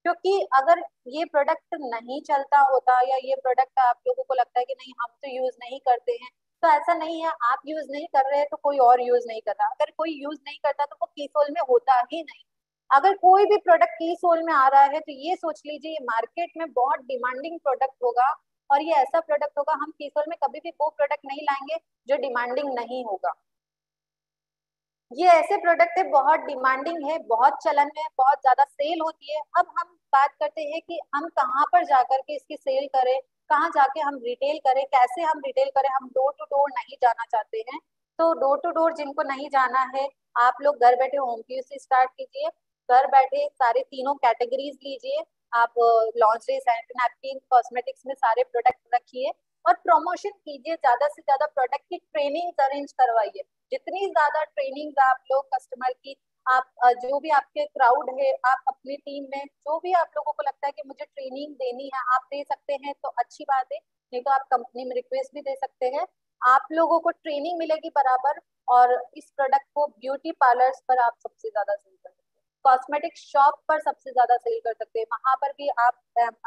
क्योंकि अगर ये प्रोडक्ट नहीं चलता होता या ये प्रोडक्ट आप लोगों को लगता है कि नहीं हम तो यूज नहीं करते हैं, तो ऐसा नहीं है। आप यूज नहीं कर रहे हैं तो कोई और यूज नहीं कर रहा, अगर कोई यूज नहीं करता तो वो की सोल में होता ही नहीं। अगर कोई भी प्रोडक्ट की सोल में आ रहा है तो ये सोच लीजिए ये मार्केट में बहुत डिमांडिंग प्रोडक्ट होगा और ये ऐसा प्रोडक्ट होगा, हम की सोल में कभी भी वो प्रोडक्ट नहीं लाएंगे जो डिमांडिंग नहीं होगा। ये ऐसे प्रोडक्ट है बहुत डिमांडिंग है, बहुत चलन में है, बहुत ज्यादा सेल होती है। अब हम बात करते हैं कि हम कहाँ पर जाकर के इसकी सेल करें, कहाँ जाके हम रिटेल करें, कैसे हम रिटेल करें। हम डोर टू डोर नहीं जाना चाहते हैं, तो डोर टू डोर जिनको नहीं जाना है, आप लोग घर बैठे होम पीयू से स्टार्ट कीजिए। घर बैठे सारे तीनों कैटेगरीज लीजिए, आप लॉन्ड्री, सैनिटरी नैपकिन, कॉस्मेटिक्स में सारे प्रोडक्ट रखिए और प्रमोशन कीजिए, ज्यादा से ज्यादा प्रोडक्ट की ट्रेनिंग अरेंज करवाइए। जितनी ज्यादा ट्रेनिंग आप लोग कस्टमर की आप जो भी आपके क्राउड है, आप अपनी टीम में जो भी आप लोगों को लगता है कि मुझे ट्रेनिंग देनी है, आप दे सकते हैं तो अच्छी बात है, नहीं तो आप कंपनी में रिक्वेस्ट भी दे सकते हैं। आप लोगों को ट्रेनिंग मिलेगी बराबर। और इस प्रोडक्ट को ब्यूटी पार्लर्स पर आप सबसे ज्यादा सेल कर सकते हैं, कॉस्मेटिक शॉप पर सबसे ज्यादा सेल कर सकते हैं, वहां पर भी आप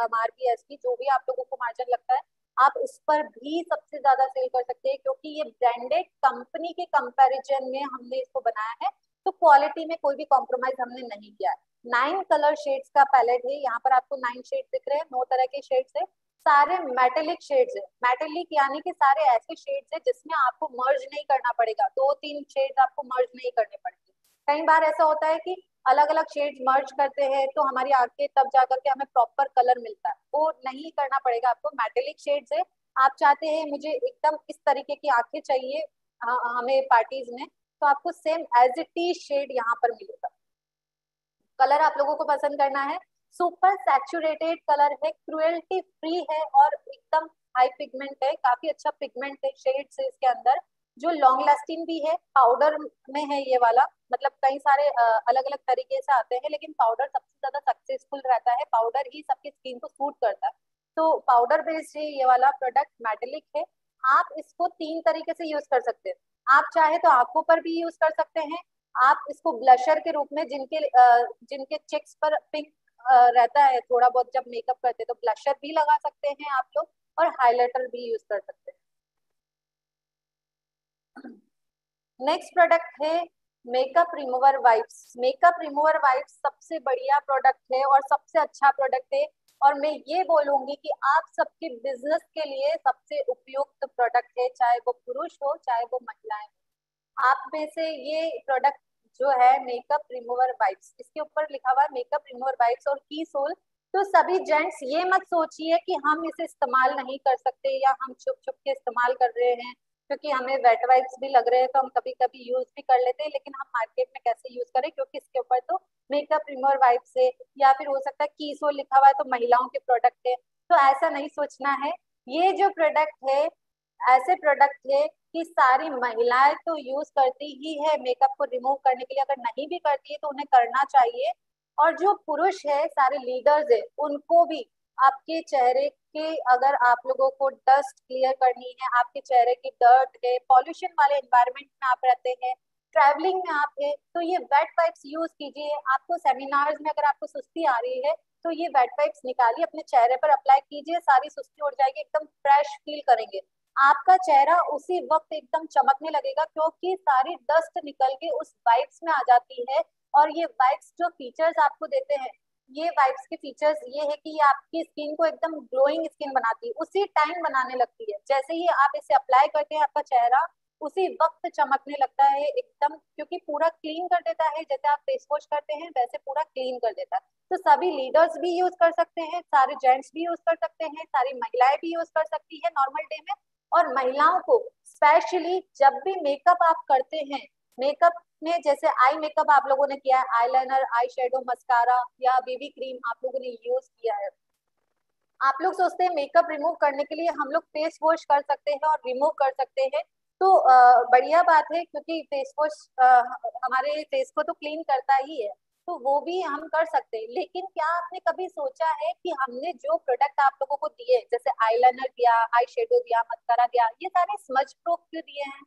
MRP ST जो भी आप लोगों को मार्जिन लगता है, आप उस पर भी सबसे ज्यादा सेल कर सकते हैं, क्योंकि ये ब्रांडेड कंपनी के कंपैरिजन में हमने इसको बनाया है, तो क्वालिटी में कोई भी कॉम्प्रोमाइज हमने नहीं किया है। 9 कलर शेड्स का पैलेट है, यहाँ पर आपको 9 शेड दिख रहे हैं, 9 तरह के शेड्स है, सारे मेटेलिक शेड्स है। मेटेलिक यानी कि सारे ऐसे शेड्स है जिसमें आपको मर्ज नहीं करना पड़ेगा, 2-3 शेड्स आपको मर्ज नहीं करने पड़ेंगे। कई बार ऐसा होता है कि अलग अलग शेड्स मर्ज करते हैं तो हमारी आंखें तब जाकर के हमें प्रॉपर कलर मिलता है, वो नहीं करना पड़ेगा आपको। मेटेलिक शेड्स है, आप चाहते हैं मुझे एकदम इस तरीके की आंखें चाहिए हमें पार्टीज में, तो आपको same as it is shade यहाँ पर मिलेगा। कलर आप लोगों को पसंद करना है, सुपर सैचुरेटेड कलर है, क्रुएल्टी फ्री है और एकदम हाई पिगमेंट है, काफी अच्छा पिगमेंट है, शेड्स है इसके अंदर, जो लॉन्ग लास्टिंग भी है। पाउडर में है ये वाला, मतलब कई सारे अलग अलग तरीके से आते हैं, लेकिन पाउडर सबसे ज्यादा सक्सेसफुल रहता है, पाउडर ही सबकी स्किन को सूट करता है। तो पाउडर बेस्ड है ये वाला प्रोडक्ट, मेटेलिक है। आप इसको 3 तरीके से यूज कर सकते हैं, आप चाहे तो आंखों पर भी यूज कर सकते हैं, आप इसको ब्लशर के रूप में जिनके चेक्स पर पिंक रहता है थोड़ा बहुत जब मेकअप करते हैं, तो ब्लशर भी लगा सकते हैं आप लोग, और हाइलाइटर भी यूज कर सकते हैं। नेक्स्ट प्रोडक्ट है makeup remover wipes. Makeup remover wipes सबसे बढ़िया प्रोडक्ट है और सबसे अच्छा प्रोडक्ट है, और मैं ये बोलूंगी कि आप सबके बिजनेस के लिए सबसे उपयुक्त प्रोडक्ट है, चाहे वो पुरुष हो चाहे वो महिलाएं हो। आप में से ये प्रोडक्ट जो है मेकअप रिमूवर वाइप्स, इसके ऊपर लिखा हुआ है मेकअप रिमूवर वाइप्स और की सोल। तो सभी जेंट्स ये मत सोचिए कि हम इसे इस्तेमाल नहीं कर सकते या हम छुप छुप के इस्तेमाल कर रहे हैं, क्योंकि हमें वेट वाइप्स भी लग रहे हैं तो हम कभी कभी यूज भी कर लेते हैं, लेकिन हम मार्केट में कैसे यूज करें, क्योंकि इसके ऊपर तो मेकअप रिमूवर वाइप्स है, या फिर हो सकता है की सोल लिखा हुआ है तो महिलाओं के प्रोडक्ट है। तो ऐसा नहीं सोचना है, ये जो प्रोडक्ट है ऐसे प्रोडक्ट है कि सारी महिलाएं तो यूज करती ही है मेकअप को रिमूव करने के लिए, अगर नहीं भी करती है तो उन्हें करना चाहिए। और जो पुरुष है, सारे लीडर्स है, उनको भी आपके चेहरे के, अगर आप लोगों को डस्ट क्लियर करनी है, आपके चेहरे की डर्ट है, पॉल्यूशन वाले एनवायरनमेंट में आप रहते हैं, ट्रैवलिंग में आप है, तो ये वेट वाइप्स यूज कीजिए। आपको सेमिनार्स में अगर आपको सुस्ती आ रही है तो ये वेट वाइप्स निकालिए, अपने चेहरे पर अप्लाई कीजिए, सारी सुस्ती उड़ जाएगी, एकदम फ्रेश फील करेंगे, आपका चेहरा उसी वक्त एकदम चमकने लगेगा, क्योंकि सारी डस्ट निकल के उस वाइब्स में आ जाती है। और ये वाइब्स जो फीचर्स आपको देते हैं, ये वाइब्स के फीचर्स ये है कि ये आपकी स्किन को एकदम ग्लोइंग स्किन बनाती है, उसी टाइम बनाने लगती है, जैसे ही आप इसे अप्लाई करते हैं आपका चेहरा उसी वक्त चमकने लगता है एकदम, क्योंकि पूरा क्लीन कर देता है, जैसे आप फेस वॉश करते हैं वैसे पूरा क्लीन कर देता है। तो सभी लीडर्स भी यूज कर सकते हैं, सारे जेंट्स भी यूज कर सकते हैं, सारी महिलाएं भी यूज कर सकती है नॉर्मल डे में। और महिलाओं को स्पेशली जब भी मेकअप आप करते हैं, मेकअप में जैसे आई मेकअप आप लोगों ने किया है, आईलाइनर, आई शेडो, मस्कारा या बेबी क्रीम आप लोगों ने यूज किया है, आप लोग सोचते हैं मेकअप रिमूव करने के लिए हम लोग फेस वॉश कर सकते हैं और रिमूव कर सकते हैं, तो बढ़िया बात है, क्योंकि फेस वॉश हमारे फेस को तो क्लीन करता ही है, तो वो भी हम कर सकते हैं। लेकिन क्या आपने कभी सोचा है कि हमने जो प्रोडक्ट आप लोगों को दिए, जैसे आईलाइनर दिया, आई शेडो दिया, मस्कारा दिया, ये सारे स्मज प्रूफ क्यों दिए हैं?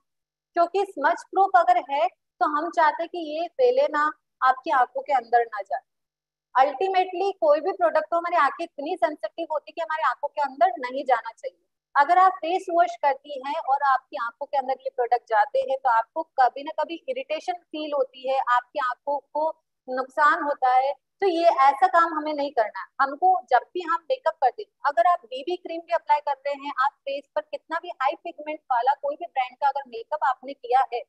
क्योंकि स्मज प्रूफ अगर है तो हम चाहते हैं कि ये फैले ना, आपकी आंखों के अंदर ना जाए। अल्टीमेटली कोई भी प्रोडक्ट हो, हमारी आंखें इतनी सेंसिटिव होती है कि हमारी आंखों के अंदर नहीं जाना चाहिए। अगर आप फेस वॉश करती हैं और आपकी आंखों के अंदर ये प्रोडक्ट जाते हैं तो आपको कभी ना कभी इरिटेशन फील होती है, आपकी आंखों को नुकसान होता है। तो ये ऐसा काम हमें नहीं करना है। हमको जब भी हम मेकअप करते हैं, अगर आप बीबी क्रीम भी अप्लाई करते हैं, आप फेस पर कितना भी हाई पिगमेंट वाला कोई भी ब्रांड का अगर मेकअप आपने किया है,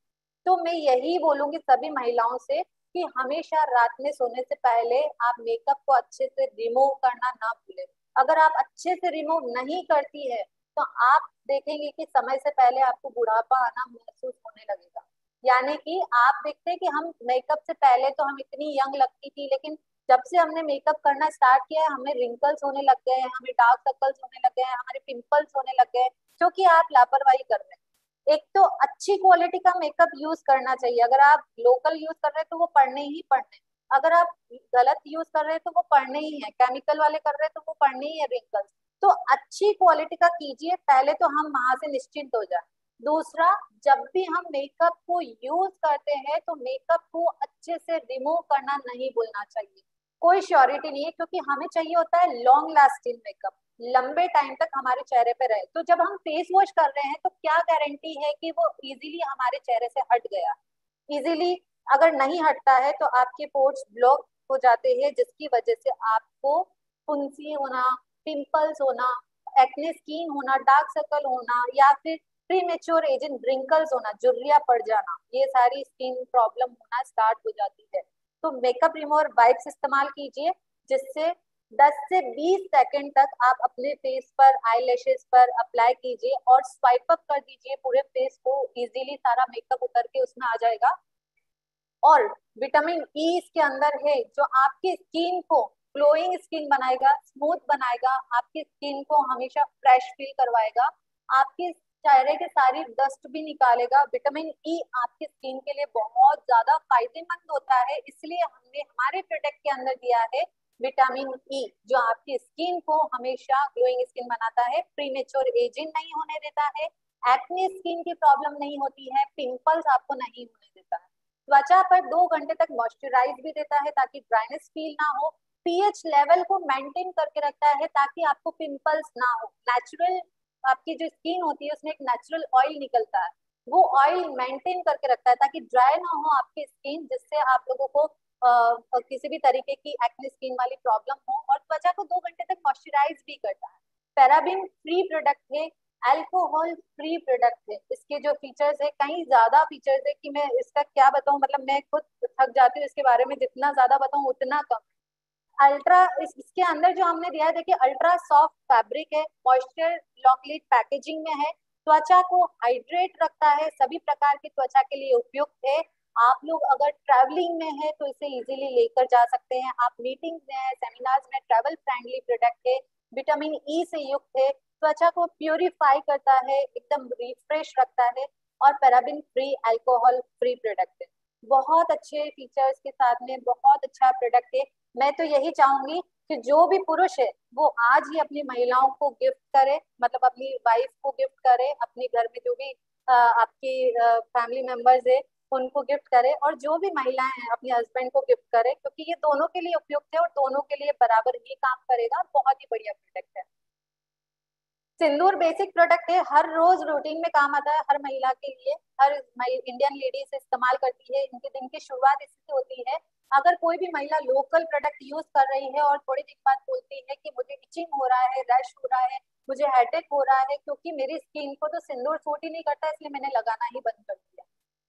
तो मैं यही बोलूंगी सभी महिलाओं से कि हमेशा रात में सोने से पहले आप मेकअप को अच्छे से रिमूव करना ना भूलें। अगर आप अच्छे से रिमूव नहीं करती है तो आप देखेंगे कि समय से पहले आपको बुढ़ापा आना महसूस होने लगेगा। यानी कि आप देखते हैं कि हम मेकअप से पहले तो हम इतनी यंग लगती थी, लेकिन जब से हमने मेकअप करना स्टार्ट किया है हमें रिंकल्स होने लग गए हैं, हमें डार्क सर्कल्स होने लग गए हैं, हमारे पिंपल्स होने लग गए हैं, क्योंकि आप लापरवाही कर रहे हैं। एक तो अच्छी क्वालिटी का मेकअप यूज करना चाहिए। अगर आप लोकल यूज कर रहे हैं तो वो पढ़ने ही पढ़ने, अगर आप गलत यूज कर रहे हैं तो वो पढ़ने ही है, केमिकल वाले कर रहे हैं तो वो पढ़ने ही है रिंकल्स। तो अच्छी क्वालिटी का कीजिए पहले, तो हम वहां से निश्चिंत हो जाए। दूसरा, जब भी हम मेकअप को यूज करते हैं तो मेकअप को अच्छे से रिमूव करना नहीं भूलना चाहिए। कोई श्योरिटी नहीं है, क्योंकि हमें चाहिए होता है लॉन्ग लास्टिंग मेकअप, लंबे टाइम तक हमारे चेहरे पे रहे। तो जब हम फेस वॉश कर रहे हैं तो क्या गारंटी है कि वो इजीली हमारे चेहरे से हट गया। इजीली अगर नहीं हटता है तो आपके पोर्स ब्लॉक हो जाते हैं, जिसकी वजह से आपको फुंसी होना, पिंपल्स होना, एक्ने स्किन होना, डार्क सर्कल होना, या फिर प्रीमेच्योर एजिंग रिंकल्स होना, झुर्रियां पड़ जाना, ये सारी स्किन प्रॉब्लम होना स्टार्ट हो जाती है। तो मेकअप रिमूवर वाइप्स इस्तेमाल कीजिए, जिससे 10 से 20 सेकंड तक आप अपने फेस पर, आईलैशेस पर अप्लाई कीजिए और स्वाइप अप कर दीजिए पूरे फेस को। इजीली सारा मेकअप उतर के उसमें आ जाएगा। और विटामिन ई इसके अंदर है, जो आपकी स्किन को ग्लोइंग स्किन बनाएगा, स्मूथ बनाएगा, आपकी स्किन को हमेशा फ्रेश फील करवाएगा, आपके चेहरे के सारी डस्ट भी निकालेगा। विटामिन ई आपकी स्किन के लिए बहुत ज्यादा फायदेमंद होता है, इसलिए हमने हमारे प्रोडक्ट के अंदर दिया है विटामिन ई, जो आपकी स्किन को हमेशा ग्लोइंग स्किन बनाता है, प्रीमेच्योर एजिंग नहीं होने देता है, एक्ने स्किन की प्रॉब्लम नहीं होती है, पिंपल्स आपको नहीं होने देता है, त्वचा पर 2 घंटे तक मॉइस्चराइज भी देता है ताकि ड्राइनेस फील ना हो, पीएच लेवल को मेंटेन करके रखता है ताकि आपको पिंपल्स ना हो। नेचुरल आपकी जो स्किन होती है उसमें एक नेचुरल ऑयल निकलता है, वो ऑयल मेंटेन करके रखता है ताकि ड्राई ना हो आपकी स्किन, जिससे आप लोगों को किसी भी तरीके की एक्ने स्किन वाली प्रॉब्लम हो, और त्वचा को 2 घंटे तक मॉइस्चराइज भी करता है। पैराबिन फ्री प्रोडक्ट है, अल्कोहल फ्री प्रोडक्ट है। इसके जो फीचर्स है, कई ज्यादा फीचर्स है कि मैं इसका क्या बताऊं, मतलब मैं खुद थक जाती हूँ इसके बारे में, जितना ज्यादा बताऊं उतना कम। अल्ट्रा इसके अंदर जो हमने दिया है, देखिए अल्ट्रा सॉफ्ट फैब्रिक है, मॉइस्चर लॉकलेट पैकेजिंग में है, त्वचा को हाइड्रेट रखता है, सभी प्रकार की त्वचा के लिए उपयुक्त है। आप लोग अगर ट्रैवलिंग में है तो इसे इजीली लेकर जा सकते हैं, आप मीटिंग्स में है, सेमिनार्स में, ट्रैवल फ्रेंडली प्रोडक्ट है, विटामिन ई से युक्त है, त्वचा को प्योरीफाई करता है, एकदम रिफ्रेश रखता है, और paraben free, alcohol free product है। बहुत अच्छे फीचर्स के साथ में बहुत अच्छा प्रोडक्ट है। मैं तो यही चाहूंगी कि जो भी पुरुष है वो आज ही अपनी महिलाओं को गिफ्ट करे, मतलब अपनी वाइफ को गिफ्ट करे, अपने घर में जो भी आपकी फैमिली मेंबर्स है उनको गिफ्ट करे, और जो भी महिलाएं हैं अपने हस्बैंड को गिफ्ट करे, क्योंकि ये दोनों के लिए उपयुक्त है और दोनों के लिए बराबर ही काम करेगा। बहुत ही बढ़िया प्रोडक्ट है। सिंदूर बेसिक प्रोडक्ट है, हर रोज रूटीन में काम आता है, हर महिला के लिए, हर इंडियन लेडीज इस्तेमाल करती है, इनके दिन की शुरुआत इससे होती है। अगर कोई भी महिला लोकल प्रोडक्ट यूज कर रही है और थोड़ी दिन बाद बोलती है कि मुझे इचिंग हो रहा है, रैश हो रहा है, मुझे हेडेक हो रहा है, क्योंकि मेरी स्किन को तो सिंदूर सूट ही नहीं करता इसलिए मैंने लगाना ही बंद कर दिया,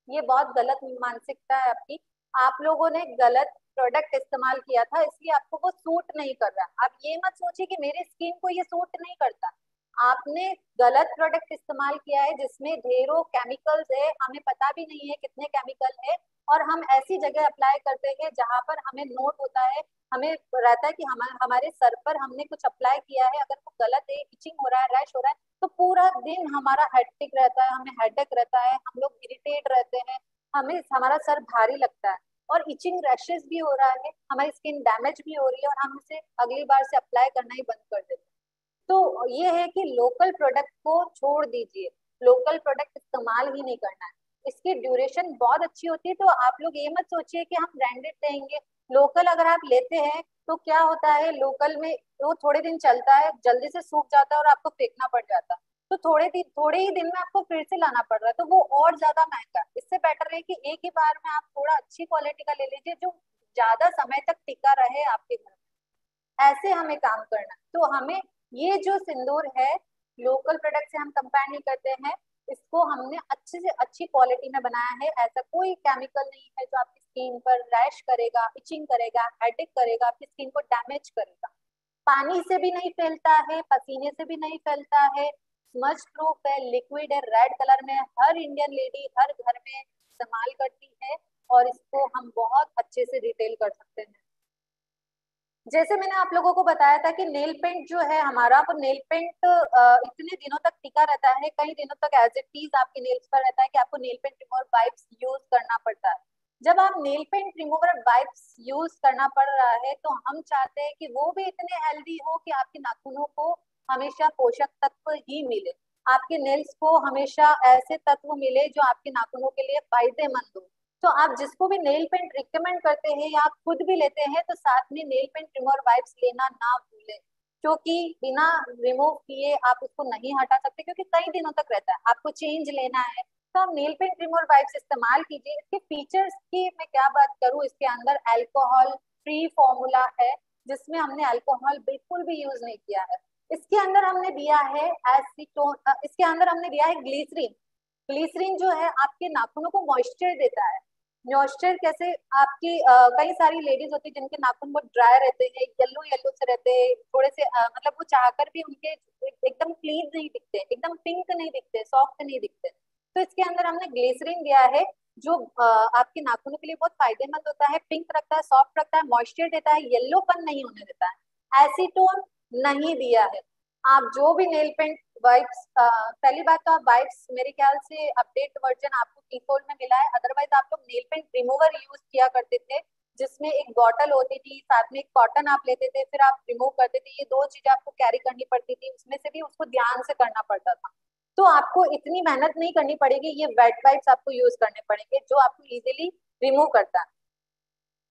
ये बहुत गलत मानसिकता है आपकी। आप लोगों ने गलत प्रोडक्ट इस्तेमाल किया था, इसलिए आपको वो सूट नहीं कर रहा। आप ये मत सोचिए कि मेरी स्किन को ये सूट नहीं करता, आपने गलत प्रोडक्ट इस्तेमाल किया है जिसमें ढेरों केमिकल्स है, हमें पता भी नहीं है कितने केमिकल है, और हम ऐसी जगह अप्लाई करते हैं जहां पर हमें नोट होता है, हमें रहता है कि हमारे सर पर हमने कुछ अप्लाई किया है, अगर वो गलत है, इचिंग हो रहा है, रैश हो रहा है, तो पूरा दिन हमारा हेक्टिक रहता है, हमें हेडेक रहता है, हम लोग इरिटेट रहते हैं, हमें हमारा सर भारी लगता है, और इचिंग रैशेस भी हो रहा है, हमारी स्किन डैमेज भी हो रही है, और हम इसे अगली बार से अप्लाई करना ही बंद कर देते हैं। तो ये है कि लोकल प्रोडक्ट को छोड़ दीजिए, लोकल प्रोडक्ट इस्तेमाल ही नहीं करना है। इसकी ड्यूरेशन बहुत अच्छी होती है, तो आप लोग ये मत सोचिए कि हम ब्रांडेड लेंगे। लोकल अगर आप लेते हैं तो क्या होता है, लोकल में वो थोड़े दिन चलता है, जल्दी से सूख जाता है और आपको फेंकना पड़ जाता है, तो थोड़े ही दिन में आपको फिर से लाना पड़ रहा है, तो वो और ज्यादा महंगा है। इससे बेटर है कि एक ही बार में आप थोड़ा अच्छी क्वालिटी का ले लीजिए, जो ज्यादा समय तक टिका रहे आपके घर में। ऐसे हमें काम करना है। तो हमें ये जो सिंदूर है, लोकल प्रोडक्ट से हम कंपेयर नहीं करते हैं, इसको हमने अच्छे से अच्छी क्वालिटी में बनाया है, ऐसा कोई केमिकल नहीं है जो आपकी स्किन पर रैश करेगा, इचिंग करेगा, हेडेक करेगा, आपकी स्किन को डैमेज करेगा। पानी से भी नहीं फैलता है, पसीने से भी नहीं फैलता है, स्मज प्रूफ है, लिक्विड है, रेड कलर में, हर इंडियन लेडी हर घर में इस्तेमाल करती है, और इसको हम बहुत अच्छे से रिटेल कर सकते हैं। जैसे मैंने आप लोगों को बताया था कि नेल पेंट जो है हमारा, वो नेल पेंट इतने दिनों तक टिका रहता है, कई दिनों तक एज इट इज आपके नेल्स पर रहता है कि आपको nail paint remover wipes use करना पड़ता है। जब आप nail paint remover wipes use करना पड़ रहा है तो हम चाहते हैं कि वो भी इतने हेल्दी हो कि आपके नाखूनों को हमेशा पोषक तत्व ही मिले, आपके नेल्स को हमेशा ऐसे तत्व मिले जो आपके नाखूनों के लिए फायदेमंद हो। तो आप जिसको भी नेल पेंट रिकमेंड करते हैं या आप खुद भी लेते हैं तो साथ में नेल पेंट रिमूवर वाइप्स लेना ना भूलें, क्योंकि बिना रिमूव किए आप उसको नहीं हटा सकते, क्योंकि कई दिनों तक रहता है, आपको चेंज लेना है तो आप नेल पेंट रिमूवर वाइप्स इस्तेमाल कीजिए। इसके फीचर्स की मैं क्या बात करूं, इसके अंदर अल्कोहल फ्री फॉर्मूला है, जिसमें हमने अल्कोहल बिल्कुल भी यूज नहीं किया है। इसके अंदर हमने दिया है एसीटोन, इसके अंदर हमने दिया है ग्लिसरीन। ग्लिसरीन जो है आपके नाखूनों को मॉइस्चर देता है। मॉइस्चर कैसे, आपकी कई सारी लेडीज होती है जिनके नाखून बहुत ड्राई रहते हैं, येलो येलो से रहते हैं, थोड़े से मतलब वो चाहकर भी उनके एकदम क्लीन नहीं दिखते, एकदम पिंक नहीं दिखते, सॉफ्ट नहीं दिखते। तो इसके अंदर हमने ग्लिसरीन दिया है जो आपके नाखूनों के लिए बहुत फायदेमंद होता है, पिंक रखता है, सॉफ्ट रखता है, मॉइस्चर देता है, येल्लोपन नहीं होने देता है। एसीटोन नहीं दिया है। आप जो भी नेल पेंट वाइप्स, पहली बात तो आप वाइप्स मेरे ख्याल से अपडेट वर्जन आपको कीफोल्ड में मिला है, अदरवाइज आप लोग नेल पेंट रिमूवर यूज किया करते थे जिसमें एक बॉटल होती थी, साथ में एक कॉटन आप लेते थे, फिर आप रिमूव करते थे, ये दो चीजें आपको कैरी करनी पड़ती थी, उसमें से भी उसको ध्यान से करना पड़ता था। तो आपको इतनी मेहनत नहीं करनी पड़ेगी, ये वेट वाइप्स आपको यूज करने पड़ेंगे जो आपको इजीली रिमूव करता है।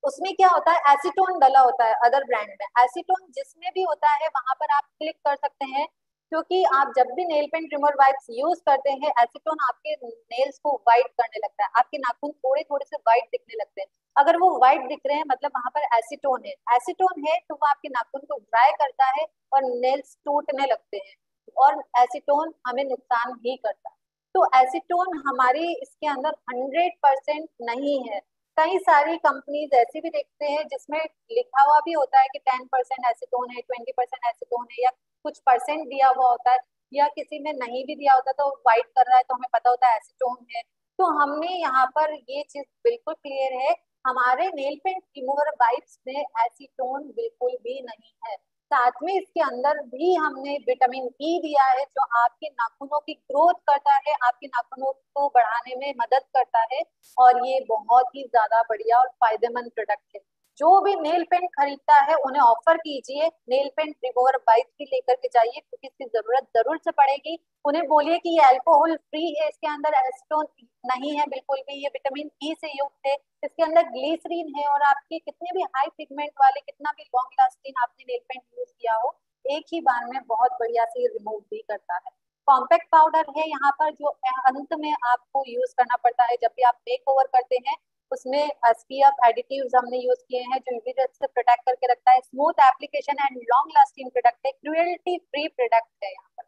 उसमें क्या होता है, एसीटोन डला होता है अदर ब्रांड में, एसीटोन जिसमें भी होता है वहां पर आप क्लिक कर सकते हैं, क्योंकि आप जब भी nail paint remover wipes use करते हैं एसीटोन आपके नेल्स को व्हाइट करने लगता है, आपके नाखून थोड़े थोड़े से व्हाइट दिखने लगते हैं। अगर वो व्हाइट दिख रहे हैं मतलब वहां पर एसीटोन है, एसीटोन है तो वो आपके नाखून को ड्राई करता है और नेल्स टूटने लगते हैं, और एसीटोन हमें नुकसान ही करता है। तो एसीटोन हमारी इसके अंदर 100% नहीं है। कई सारी कंपनीज ऐसी भी देखते हैं जिसमें लिखा हुआ भी होता है कि 10% एसीटोन है, 20% एसीटोन है, या कुछ परसेंट दिया हुआ होता है, या किसी में नहीं भी दिया होता तो वाइट कर रहा है तो हमें पता होता है एसीटोन है। तो हमने यहाँ पर ये चीज बिल्कुल क्लियर है, हमारे नेल पेंट रिमूवर वाइप्स में एसीटोन बिल्कुल भी नहीं है। साथ में इसके अंदर भी हमने विटामिन ई दिया है जो आपके नाखूनों की ग्रोथ करता है, आपके नाखूनों को बढ़ाने में मदद करता है, और ये बहुत ही ज्यादा बढ़िया और फायदेमंद प्रोडक्ट है। जो भी नेल पेंट खरीदता है उन्हें ऑफर कीजिए, नेल पेंट रिमूवर वाइप भी लेकर के जाइए क्योंकि इसकी जरूरत जरूर से पड़ेगी। उन्हें बोलिए कि ये अल्कोहल फ्री है, इसके अंदर एसीटोन नहीं है बिल्कुल भी, ये विटामिन ई से युक्त है, इसके अंदर ग्लिसरीन है, और आपके कितने भी हाई पिगमेंट वाले, कितना भी लॉन्ग लास्टिंग आपने नेल पेंट यूज किया हो, एक ही बार में बहुत बढ़िया से रिमूव भी करता है। कॉम्पैक्ट पाउडर है यहाँ पर जो अंत में आपको यूज करना पड़ता है जब भी आप मेक ओवर करते हैं, उसमें एसपीएफ एडिटिव्स हमने यूज किए हैं जो यूवी रेज से प्रोटेक्ट करके रखता है, smooth application and long lasting product है, क्रुएल्टी फ्री प्रोडक्ट है यहाँ पर।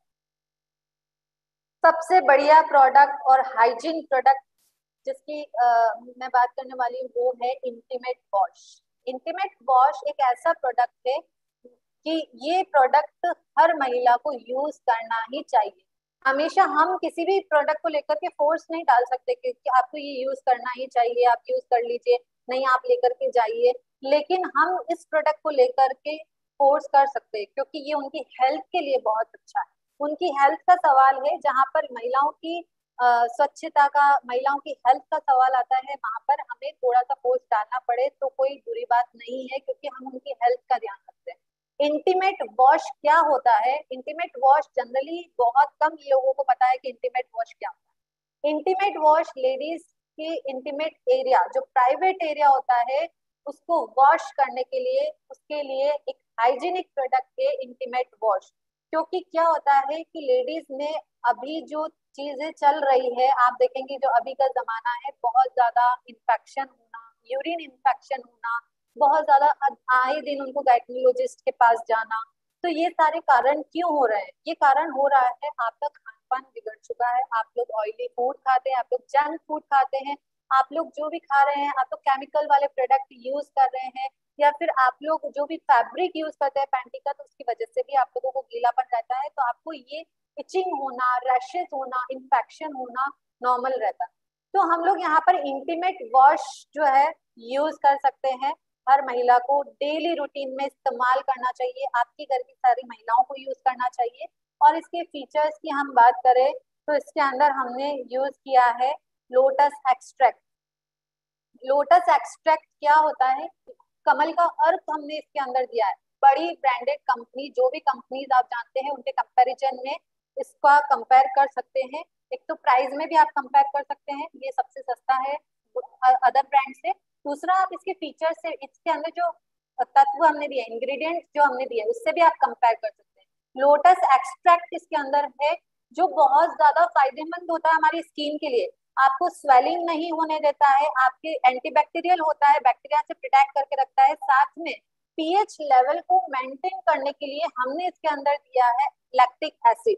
सबसे बढ़िया प्रोडक्ट और हाइजीन प्रोडक्ट जिसकी मैं बात करने वाली हूँ वो है इंटीमेट वॉश। इंटीमेट वॉश एक ऐसा प्रोडक्ट है कि ये प्रोडक्ट हर महिला को यूज करना ही चाहिए। हमेशा हम किसी भी प्रोडक्ट को लेकर के फोर्स नहीं डाल सकते कि आपको ये यूज करना ही चाहिए, आप यूज कर लीजिए, नहीं आप लेकर के जाइए, लेकिन हम इस प्रोडक्ट को लेकर के फोर्स कर सकते हैं क्योंकि ये उनकी हेल्थ के लिए बहुत अच्छा है। उनकी हेल्थ का सवाल है, जहाँ पर महिलाओं की स्वच्छता का, महिलाओं की हेल्थ का सवाल आता है, वहां पर हमें थोड़ा सा फोर्स डालना पड़े तो कोई बुरी बात नहीं है क्योंकि हम उनकी हेल्थ का ध्यान रखते हैं। इंटीमेट वॉश क्या होता है, इंटीमेट वॉश जनरली बहुत कम लोगों को पता है कि इंटीमेट वॉश क्या होता है। इंटीमेट वॉश लेडीज के इंटीमेट एरिया, जो प्राइवेट एरिया होता है, उसको वॉश करने के लिए, उसके लिए एक हाइजीनिक प्रोडक्ट है इंटीमेट वॉश। क्योंकि क्या होता है कि लेडीज में अभी जो चीजें चल रही है, आप देखेंगे जो अभी का जमाना है, बहुत ज्यादा इन्फेक्शन होना, यूरिन इन्फेक्शन होना, बहुत ज्यादा आए दिन उनको गायनेकोलॉजिस्ट के पास जाना। तो ये सारे कारण क्यों हो रहे हैं, ये कारण हो रहा है आपका खान पान बिगड़ चुका है, आप लोग ऑयली फूड खाते हैं, आप लोग जंक फूड खाते हैं, आप लोग जो भी खा रहे हैं आप लोग केमिकल वाले प्रोडक्ट यूज कर रहे हैं, या फिर आप लोग जो भी फैब्रिक यूज करते हैं पैंटी का, तो उसकी वजह से भी आप लोगों को गीलापन रहता है, तो आपको ये इचिंग होना, रैशेस होना, इन्फेक्शन होना नॉर्मल रहता है। तो हम लोग यहाँ पर इंटीमेट वॉश जो है यूज कर सकते हैं। हर महिला को डेली रूटीन में इस्तेमाल करना चाहिए, आपकी घर की सारी महिलाओं को यूज करना चाहिए। और इसके फीचर्स की हम बात करें तो इसके अंदर हमने यूज किया है लोटस एक्सट्रैक्ट। लोटस एक्सट्रैक्ट क्या होता है, कमल का अर्क हमने इसके अंदर दिया है। बड़ी ब्रांडेड कंपनी, जो भी कंपनीज आप जानते हैं उनके कंपैरिजन में इसका कंपेयर कर सकते हैं। एक तो प्राइस में भी आप कंपेयर कर सकते हैं, ये सबसे सस्ता है अदर ब्रांड से। दूसरा, आप इसके फीचर से, इसके अंदर जो तत्व हमने दिए, इंग्रेडिएंट्स जो हमने दिए, उससे भी आप कंपेयर कर सकते हैं। लोटस एक्सट्रैक्ट इसके अंदर है जो बहुत ज्यादा फायदेमंद होता है हमारी स्किन के लिए। आपको स्वेलिंग नहीं होने देता है, आपके एंटीबैक्टीरियल होता है, बैक्टीरिया से प्रोटेक्ट करके रखता है। साथ में पीएच लेवल को मेंटेन करने के लिए हमने इसके अंदर दिया है लैक्टिक एसिड।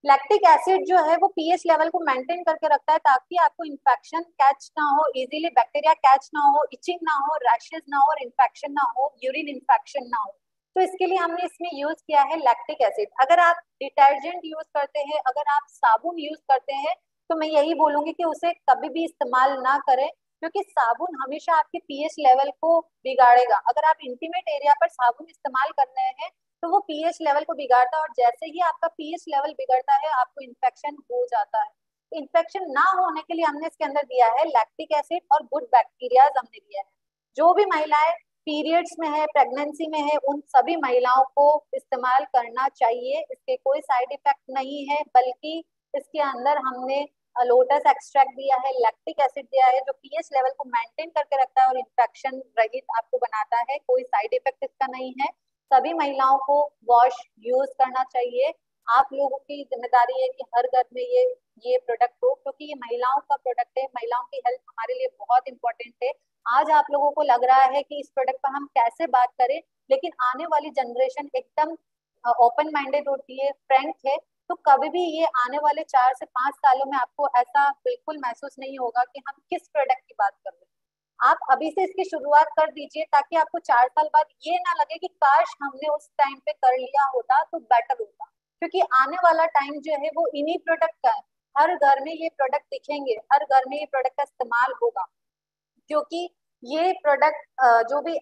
लैक्टिक एसिड जो है वो पीएच लेवल को मेंटेन करके रखता है ताकि आपको इन्फेक्शन कैच ना हो, इजीली बैक्टीरिया कैच ना हो, इचिंग ना हो, रैशेज ना हो और इन्फेक्शन ना हो, यूरिन इन्फेक्शन ना हो। तो इसके लिए हमने इसमें यूज किया है लैक्टिक एसिड। अगर आप डिटर्जेंट यूज करते हैं, अगर आप साबुन यूज करते हैं, तो मैं यही बोलूंगी कि उसे कभी भी इस्तेमाल ना करें, क्योंकि साबुन हमेशा आपके पीएच लेवल को बिगाड़ेगा। अगर आप इंटीमेट एरिया पर साबुन इस्तेमाल कर रहे हैं तो वो पीएच लेवल को बिगाड़ता है, और जैसे ही आपका पीएच लेवल बिगड़ता है आपको इन्फेक्शन हो जाता है। इन्फेक्शन ना होने के लिए हमने इसके अंदर दिया है लैक्टिक एसिड और गुड बैक्टीरियाज हमने दिया है। जो भी महिलाएं पीरियड्स में है, प्रेगनेंसी में है, उन सभी महिलाओं को इस्तेमाल करना चाहिए। इसके कोई साइड इफेक्ट नहीं है, बल्कि इसके अंदर हमने लोटस एक्सट्रैक्ट दिया है, लैक्टिक एसिड दिया है जो पीएच लेवल को मेंटेन करके रखता है और इन्फेक्शन रहित आपको बनाता है। कोई साइड इफेक्ट इसका नहीं है। सभी महिलाओं को वॉश यूज करना चाहिए। आप लोगों की जिम्मेदारी है कि हर घर में ये प्रोडक्ट हो, क्योंकि ये महिलाओं का प्रोडक्ट है। महिलाओं की हेल्थ हमारे लिए बहुत इंपॉर्टेंट है। आज आप लोगों को लग रहा है कि इस प्रोडक्ट पर हम कैसे बात करें, लेकिन आने वाली जनरेशन एकदम ओपन माइंडेड होती है, फ्रैंक है। तो कभी भी ये आने वाले 4 से 5 सालों में आपको ऐसा बिल्कुल महसूस नहीं होगा कि हम किस प्रोडक्ट की बात कर रहे हैं। आप अभी से इसकी शुरुआत कर दीजिए ताकि आपको 4 साल बाद ये ना लगे कि काश हमने उस टाइम पे कर लिया होता तो बेटर होता। क्योंकि आने वाला टाइम जो है वो इन्हीं प्रोडक्ट का है। हर घर में ये प्रोडक्ट दिखेंगे, हर घर में ये प्रोडक्ट का इस्तेमाल होगा, क्योंकि ये प्रोडक्ट जो भी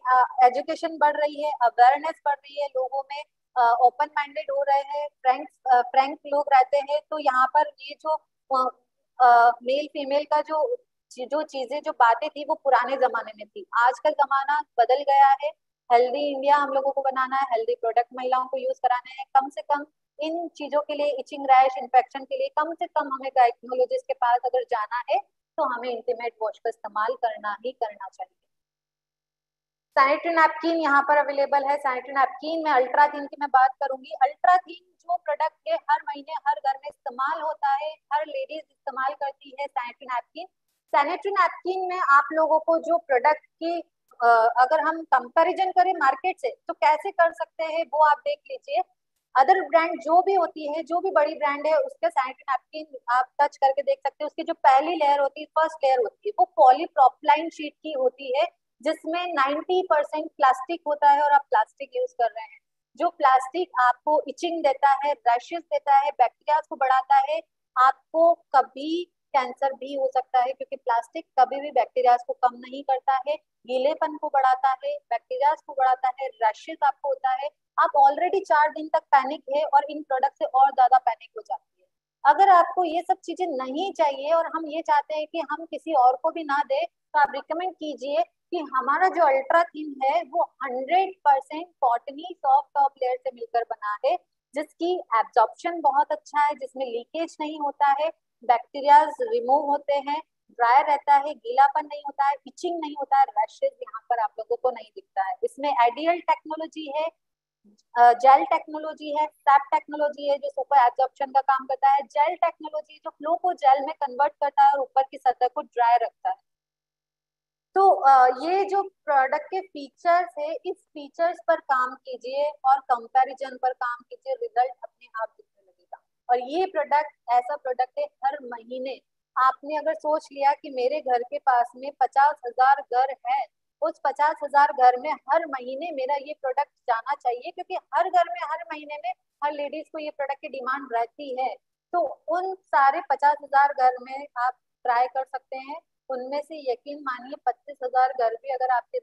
एजुकेशन बढ़ रही है, अवेयरनेस बढ़ रही है लोगों में, ओपन माइंडेड हो रहे हैं, फ्रैंक लोग रहते हैं। तो यहाँ पर ये जो मेल फीमेल का जो चीजें, जो बातें थी वो पुराने जमाने में थी। आज का जमाना बदल गया है। हेल्दी इंडिया हम लोगों को बनाना है, हेल्दी प्रोडक्ट महिलाओं को यूज कराना है। कम से कम इन चीजों के लिए, इचिंग रैश इन्फेक्शन के लिए, कम से कम हमें गायनोलॉजिस्ट के पास अगर जाना है तो हमें इंटीमेट वॉश का इस्तेमाल करना ही करना चाहिए। सैनिटरी नैपकिन यहाँ पर अवेलेबल है। सैनिटरी नैपकिन में अल्ट्राथीन की मैं बात करूंगी। अल्ट्राथीन जो प्रोडक्ट है हर महीने हर घर में इस्तेमाल होता है, हर लेडीज इस्तेमाल करती है सैनिटरी नैपकिन। सैनिटरी नैपकिन में आप लोगों को जो प्रोडक्ट की अगर हम कंपैरिजन करें मार्केट से तो कैसे कर सकते हैं वो आप देख लीजिए। अदर ब्रांड जो भी होती है, जो भी बड़ी ब्रांड है, उसके सैनिटरी नैपकिन आप टच करके देख सकते हैं। उसकी जो पहली लेयर होती है, फर्स्ट लेयर होती है, वो पॉलीप्रोपिलीन शीट की होती है जिसमें 90% प्लास्टिक होता है, और आप प्लास्टिक यूज कर रहे हैं। जो प्लास्टिक आपको इचिंग देता है, रैशेस देता है, बैक्टीरिया को बढ़ाता है। आपको कभी कैंसर भी हो सकता है, क्योंकि प्लास्टिक कभी भी बैक्टीरिया को कम नहीं करता है, गीलेपन को बढ़ाता है, बैक्टीरिया को बढ़ाता है, रैशेस आपको होता है। आप ऑलरेडी 4 दिन तक पैनिक है और इन प्रोडक्ट से और ज्यादा पैनिक हो जाती है। अगर आपको ये सब चीजें नहीं चाहिए और हम ये चाहते हैं कि हम किसी और को भी ना दे, तो आप रिकमेंड कीजिए कि हमारा जो अल्ट्रा थीन है वो 100% कॉटनी सॉफ्ट टॉप लेयर से मिलकर बना है, जिसकी एब्जॉर्प्शन बहुत अच्छा है, जिसमें लीकेज नहीं होता है, बैक्टीरिया रिमूव होते हैं, ड्राई रहता है, गीलापन नहीं होता है, इचिंग नहीं होता है, रैशेज यहाँ पर आप लोगों को नहीं दिखता है। इसमें आइडियल टेक्नोलॉजी है, जेल टेक्नोलॉजी है, सैप टेक्नोलॉजी है जो सुपर एब्जॉर्प्शन का काम करता है, जेल टेक्नोलॉजी जो फ्लो को जेल में कन्वर्ट करता है और ऊपर की सतह को ड्राई रखता है। तो ये जो प्रोडक्ट के फीचर्स है, इस फीचर्स पर काम कीजिए और कंपैरिजन पर काम कीजिए, रिजल्ट अपने आप दिखने लगेगा। और ये प्रोडक्ट ऐसा प्रोडक्ट है, हर महीने आपने अगर सोच लिया कि मेरे घर के पास में 50,000 घर है, उस 50,000 घर में हर महीने मेरा ये प्रोडक्ट जाना चाहिए, क्योंकि हर घर में हर महीने में हर लेडीज को ये प्रोडक्ट की डिमांड रहती है। तो उन सारे 50,000 घर में आप ट्राई कर सकते हैं। उनमें से यकीन मानिए 25,000 घर भी अगर आपके